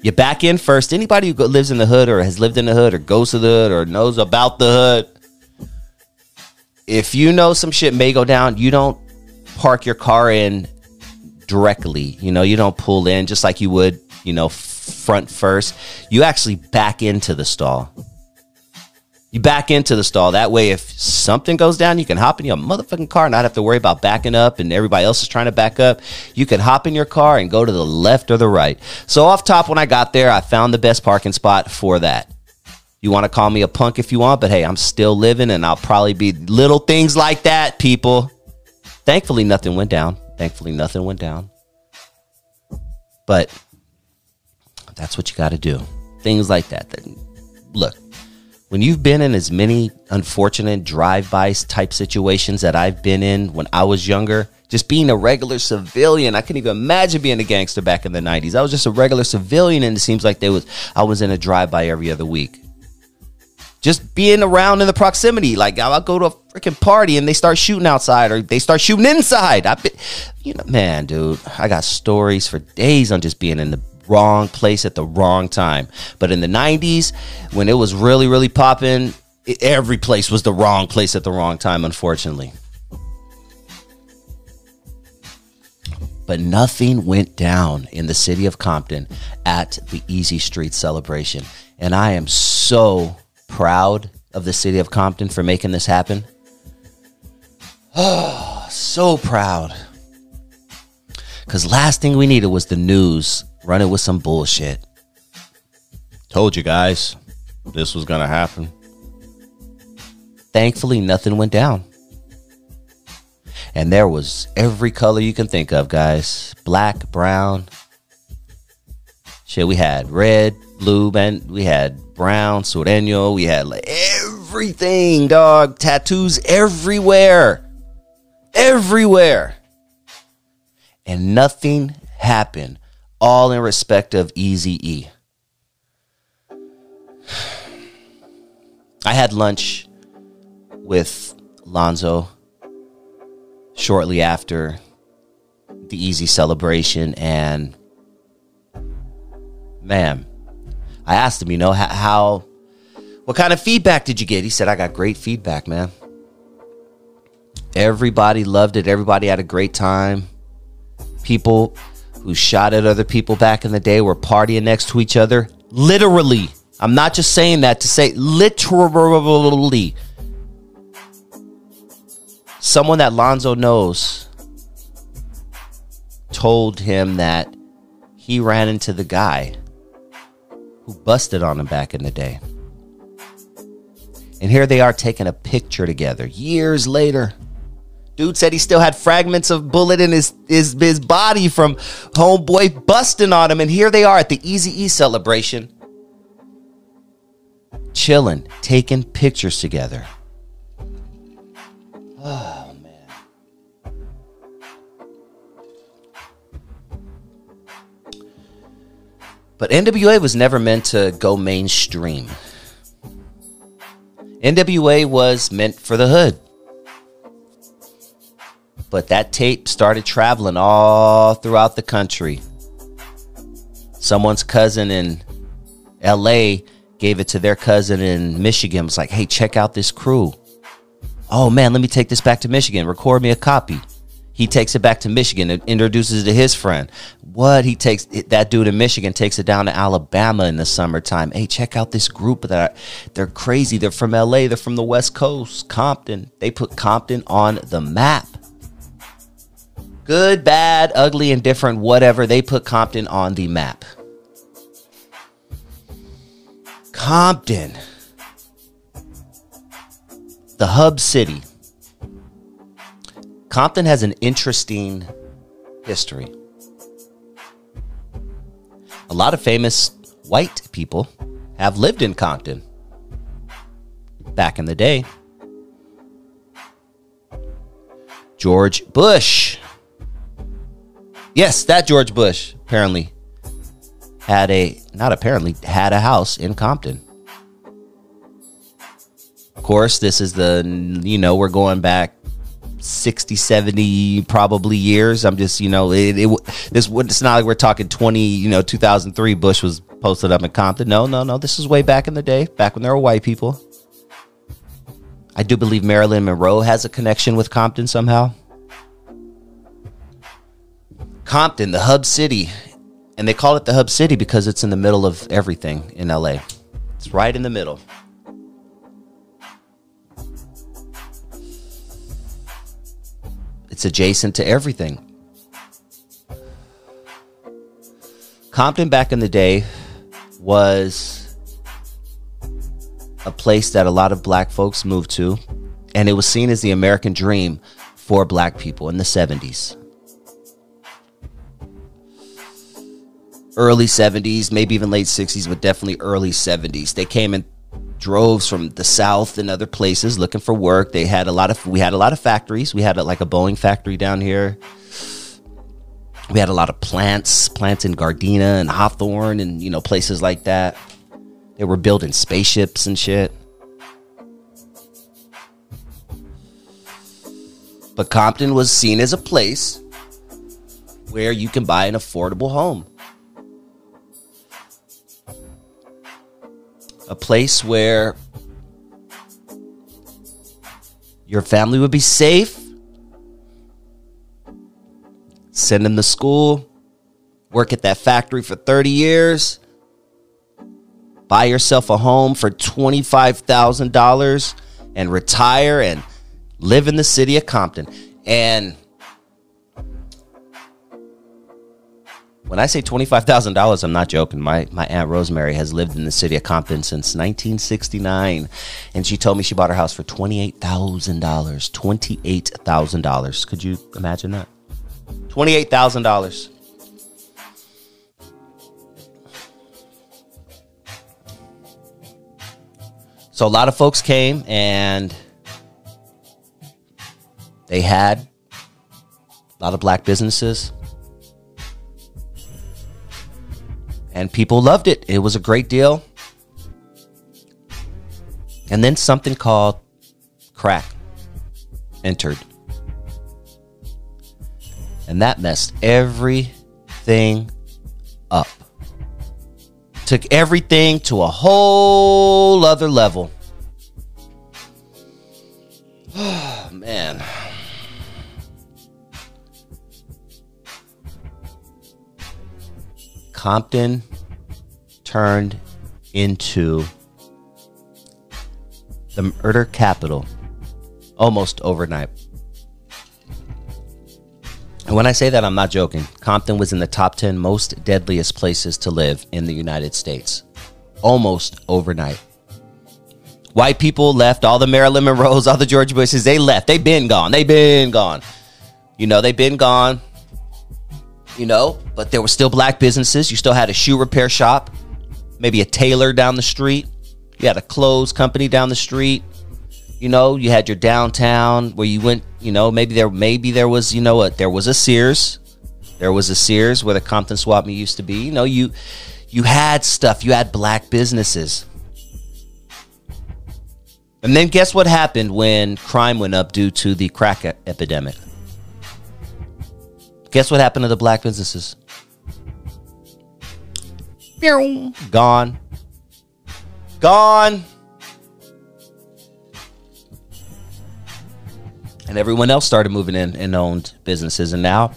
You back in first. Anybody who lives in the hood or has lived in the hood or goes to the hood or knows about the hood, if you know some shit may go down, you don't park your car in directly. You don't pull in just like you would, front first. You actually back into the stall. You back into the stall. That way, if something goes down, you can hop in your motherfucking car and not have to worry about backing up and everybody else is trying to back up. You can hop in your car and go to the left or the right. So off top, when I got there, I found the best parking spot for that. You want to call me a punk if you want, but hey, I'm still living and I'll probably be little things like that, people. Thankfully, nothing went down. But that's what you got to do. Things like that. Look, when you've been in as many unfortunate drive-by type situations that I've been in when I was younger, just being a regular civilian, I couldn't even imagine being a gangster back in the 90s. I was just a regular civilian and it seems like I was in a drive-by every other week. Just being around in the proximity. Like I'll go to a freaking party and they start shooting outside or they start shooting inside. Man, dude, I got stories for days on just being in the wrong place at the wrong time. But in the 90s, when it was really, really popping, every place was the wrong place at the wrong time, unfortunately. But nothing went down in the city of Compton at the Eazy Street celebration. And I am so proud of the city of Compton for making this happen. Oh, so proud. Because last thing we needed was the news running with some bullshit. Told you guys this was going to happen. Thankfully, nothing went down. And there was every color you can think of, guys. Black, brown. Shit, we had red, blue, and we had brown, sureño. We had like everything, dog. Tattoos everywhere. Everywhere. And nothing happened. All in respect of Eazy-E. I had lunch with Lonzo shortly after the Eazy celebration, and man, I asked him, what kind of feedback did you get? He said, I got great feedback, man. Everybody loved it. Everybody had a great time. People who shot at other people back in the day were partying next to each other. Literally. I'm not just saying that to say literally. Someone that Lonzo knows told him that he ran into the guy who busted on him back in the day. And here they are taking a picture together years later. Dude said he still had fragments of bullet in his body from homeboy busting on him. And here they are at the Eazy-E celebration. Chilling, taking pictures together. Oh, man. But NWA was never meant to go mainstream. NWA was meant for the hood. But that tape started traveling all throughout the country. Someone's cousin in LA gave it to their cousin in Michigan. It was like, hey, check out this crew. Oh, man, let me take this back to Michigan. Record me a copy. He takes it back to Michigan and introduces it to his friend. That dude in Michigan takes it down to Alabama in the summertime. Hey, check out this group they're crazy. They're from LA. They're from the West Coast, Compton. They put Compton on the map. Good, bad, ugly, indifferent, whatever. They put Compton on the map. Compton, the hub city. Compton has an interesting history. A lot of famous white people have lived in Compton back in the day. George Bush. Yes, that George Bush apparently had a house in Compton. Of course, this is we're going back 60, 70 probably years. I'm just, it's not like we're talking 2003 Bush was posted up in Compton. No. This is way back in the day, back when there were white people. I do believe Marilyn Monroe has a connection with Compton somehow. Compton, the hub city. And they call it the hub city because it's in the middle of everything in LA. It's right in the middle. It's adjacent to everything. Compton back in the day was a place that a lot of black folks moved to, and it was seen as the American dream for black people in the 70s. Early 70s, maybe even late 60s, but definitely early 70s. They came in droves from the South and other places looking for work. We had a lot of factories. We had like a Boeing factory down here. We had a lot of plants in Gardena and Hawthorne and, places like that. They were building spaceships and shit. But Compton was seen as a place where you can buy an affordable home. A place where your family would be safe. Send them to school. Work at that factory for 30 years. Buy yourself a home for $25,000 and retire and live in the city of Compton. And when I say $25,000, I'm not joking. My Aunt Rosemary has lived in the city of Compton since 1969. And she told me she bought her house for $28,000. $28,000. Could you imagine that? $28,000. So a lot of folks came and they had a lot of black businesses. And people loved it. It was a great deal. And then something called crack entered. And that messed everything up. Took everything to a whole other level. Oh, man. Compton turned into the murder capital almost overnight. And when I say that, I'm not joking. Compton was in the top 10 most deadliest places to live in the United States. Almost overnight. White people left, all the Marilyn Monroes, all the George Bushes, they left. They've been gone. They've been gone. They've been gone. But there were still black businesses. You still had a shoe repair shop, maybe a tailor down the street. You had a clothes company down the street. You had your downtown where you went, maybe there was, there was a Sears. There was a Sears where the Compton Swap Meet used to be. You had stuff. You had black businesses. And then guess what happened when crime went up due to the crack epidemic? Guess what happened to the black businesses? Gone. And everyone else started moving in and owned businesses. And now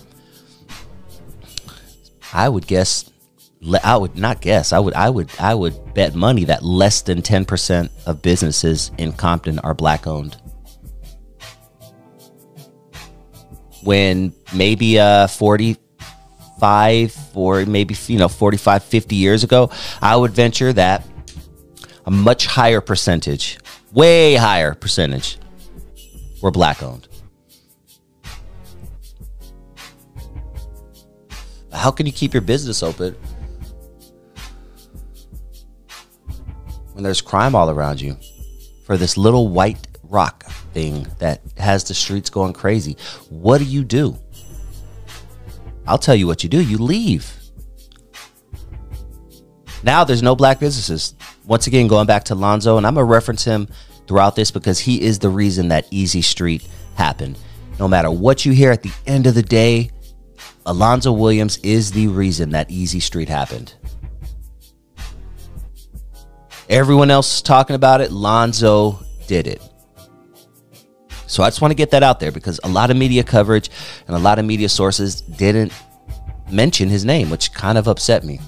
I would guess, I would bet money that less than 10% of businesses in Compton are black owned. When maybe 45 or maybe 45, 50 years ago, I would venture that a much higher percentage, way higher percentage, were black owned. How can you keep your business open when there's crime all around you for this little white rock thing that has the streets going crazy? What do? I'll tell you what you do. You leave. Now there's no black businesses. Once again, going back to Lonzo, and I'm going to reference him throughout this because he is the reason that Eazy Street happened. No matter what you hear, at the end of the day, Alonzo Williams is the reason that Eazy Street happened. Everyone else is talking about it. Lonzo did it. So I just want to get that out there because a lot of media coverage and a lot of media sources didn't mention his name, which kind of upset me.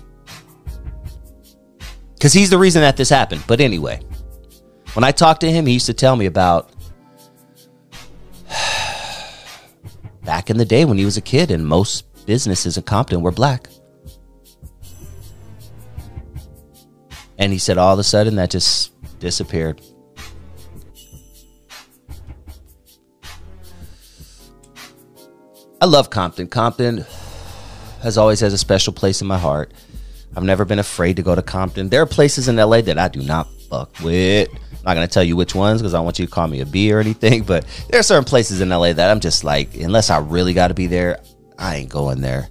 Because he's the reason that this happened. But anyway, when I talked to him, he used to tell me about back in the day when he was a kid and most businesses in Compton were black. And he said all of a sudden that just disappeared. I love Compton. Compton has always has a special place in my heart. I've never been afraid to go to Compton. There are places in LA that I do not fuck with. I'm not going to tell you which ones because I don't want you to call me a B or anything. But there are certain places in LA that I'm just like, unless I really got to be there, I ain't going there.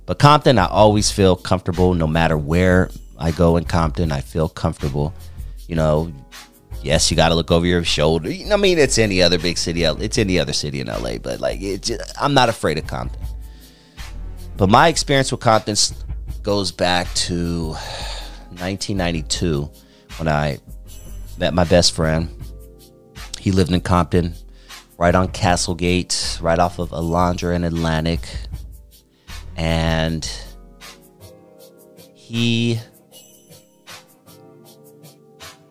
But Compton, I always feel comfortable no matter where I go in Compton. I feel comfortable. You know, yes, you got to look over your shoulder. I mean, it's any other big city. It's any other city in LA. But like, I'm not afraid of Compton. But my experience with Compton goes back to 1992 when I met my best friend. He lived in Compton, right on Castlegate, right off of Alondra and Atlantic. And he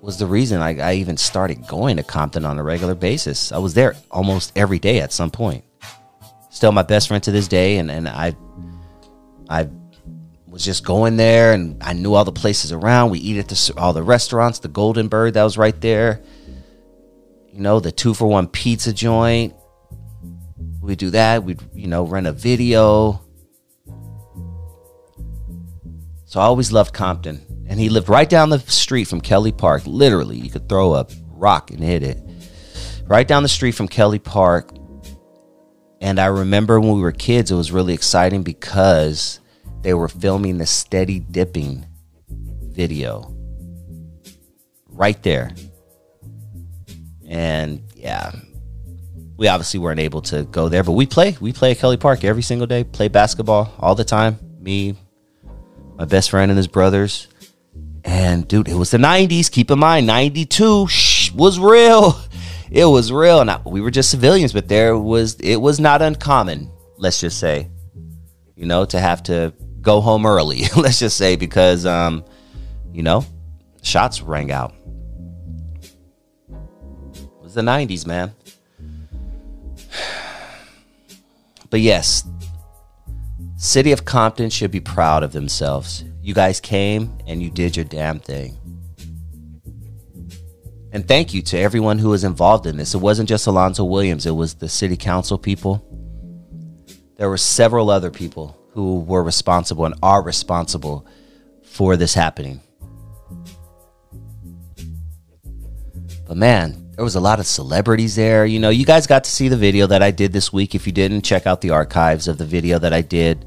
was the reason I even started going to Compton on a regular basis. I was there almost every day at some point. Still my best friend to this day, and I was just going there, and I knew all the places around. We eat at all the restaurants, the Golden Bird that was right there. You know, the 2-for-1 pizza joint. We do that. We'd, rent a video. So I always loved Compton. And he lived right down the street from Kelly Park. Literally, you could throw a rock and hit it. Right down the street from Kelly Park. And I remember when we were kids, it was really exciting because they were filming the Steady Dipping video right there. And yeah, we obviously weren't able to go there, but we play at Kelly Park every single day, play basketball all the time. Me, my best friend and his brothers. And dude, it was the 90s. Keep in mind, 92 was real. It was real. And we were just civilians, but it was not uncommon, let's just say, to have to go home early, let's just say, because, shots rang out. It was the 90s, man. But yes, city of Compton should be proud of themselves. You guys came and you did your damn thing. And thank you to everyone who was involved in this. It wasn't just Alonzo Williams. It was the city council people. There were several other people who were responsible and are responsible for this happening. But man, there was a lot of celebrities there. You guys got to see the video that I did this week. If you didn't, check out the archives of the video that I did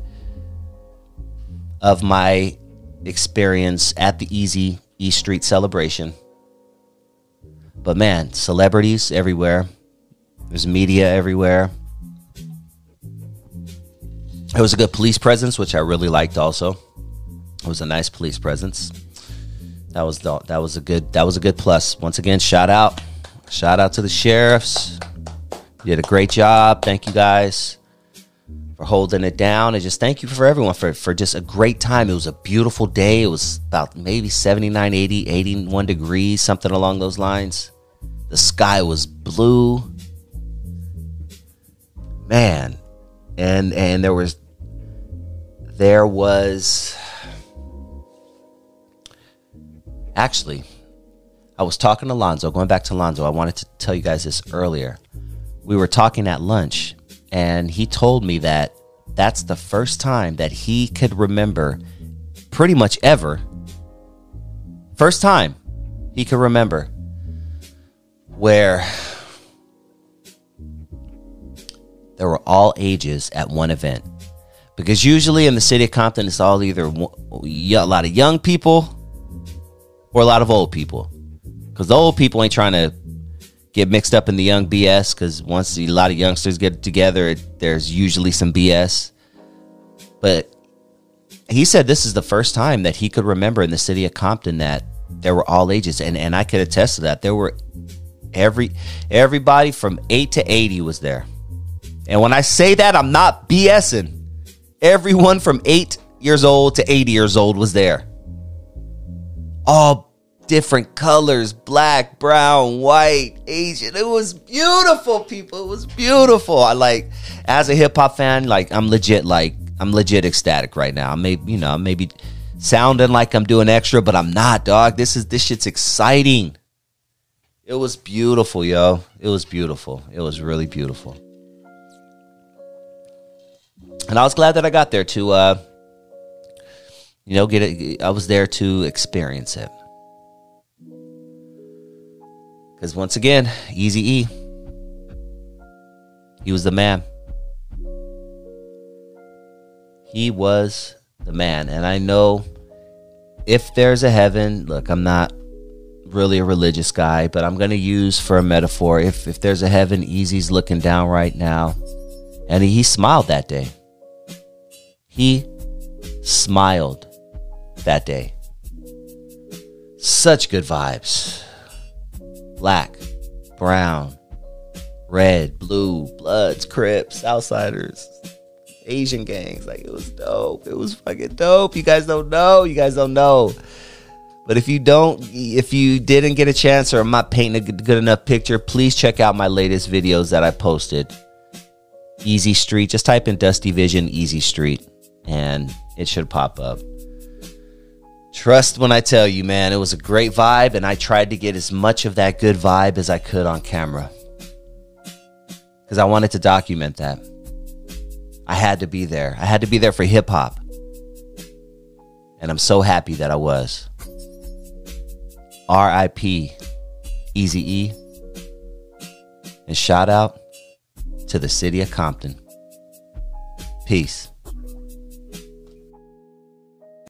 of my experience at the Eazy East Street celebration. But man, celebrities everywhere. There's media everywhere. There was a good police presence, which I really liked also. It was a nice police presence. That was a good plus. Once again, shout out to the sheriffs, You did a great job. Thank you guys for holding it down. And just thank you for everyone for just a great time. It was a beautiful day. It was about maybe 79, 80, 81 degrees, something along those lines. The sky was blue. Man. And there was actually, I was talking to Lonzo, going back to Lonzo. I wanted to tell you guys this earlier. We were talking at lunch, and he told me that that's the first time that he could remember pretty much ever. First time he could remember where there were all ages at one event. Because usually in the city of Compton, it's all either a lot of young people or a lot of old people. Because the old people ain't trying to get mixed up in the young BS, because once a lot of youngsters get together, there's usually some BS. But he said this is the first time that he could remember in the city of Compton that there were all ages. And I could attest to that. There were everybody from 8 to 80 was there. And when I say that, I'm not BSing. Everyone from 8 years old to 80 years old was there. All different colors, black, brown, white, Asian. It was beautiful, people. It was beautiful. I like, as a hip hop fan, like I'm legit ecstatic right now. Maybe sounding like I'm doing extra, but I'm not, dog. This shit's exciting. It was beautiful, yo. It was beautiful. It was really beautiful. And I was glad that I got there to get it. I was there to experience it. Because once again, Eazy-E, he was the man. He was the man. And I know if there's a heaven, look, I'm not really a religious guy, but I'm going to use for a metaphor. If there's a heaven, Eazy's looking down right now. And he smiled that day. He smiled that day. Such good vibes. Black, brown, red, blue, Bloods, Crips, Outsiders, Asian gangs. Like, it was dope. It was fucking dope. You guys don't know. But if you didn't get a chance, or I'm not painting a good enough picture, please check out my latest videos that I posted. Eazy Street. Just type in Dusty Vision Eazy Street and it should pop up. Trust when I tell you, man, it was a great vibe, and I tried to get as much of that good vibe as I could on camera because I wanted to document that. I had to be there. I had to be there for hip hop, and I'm so happy that I was. R.I.P. Eazy-E, and shout out to the city of Compton. Peace.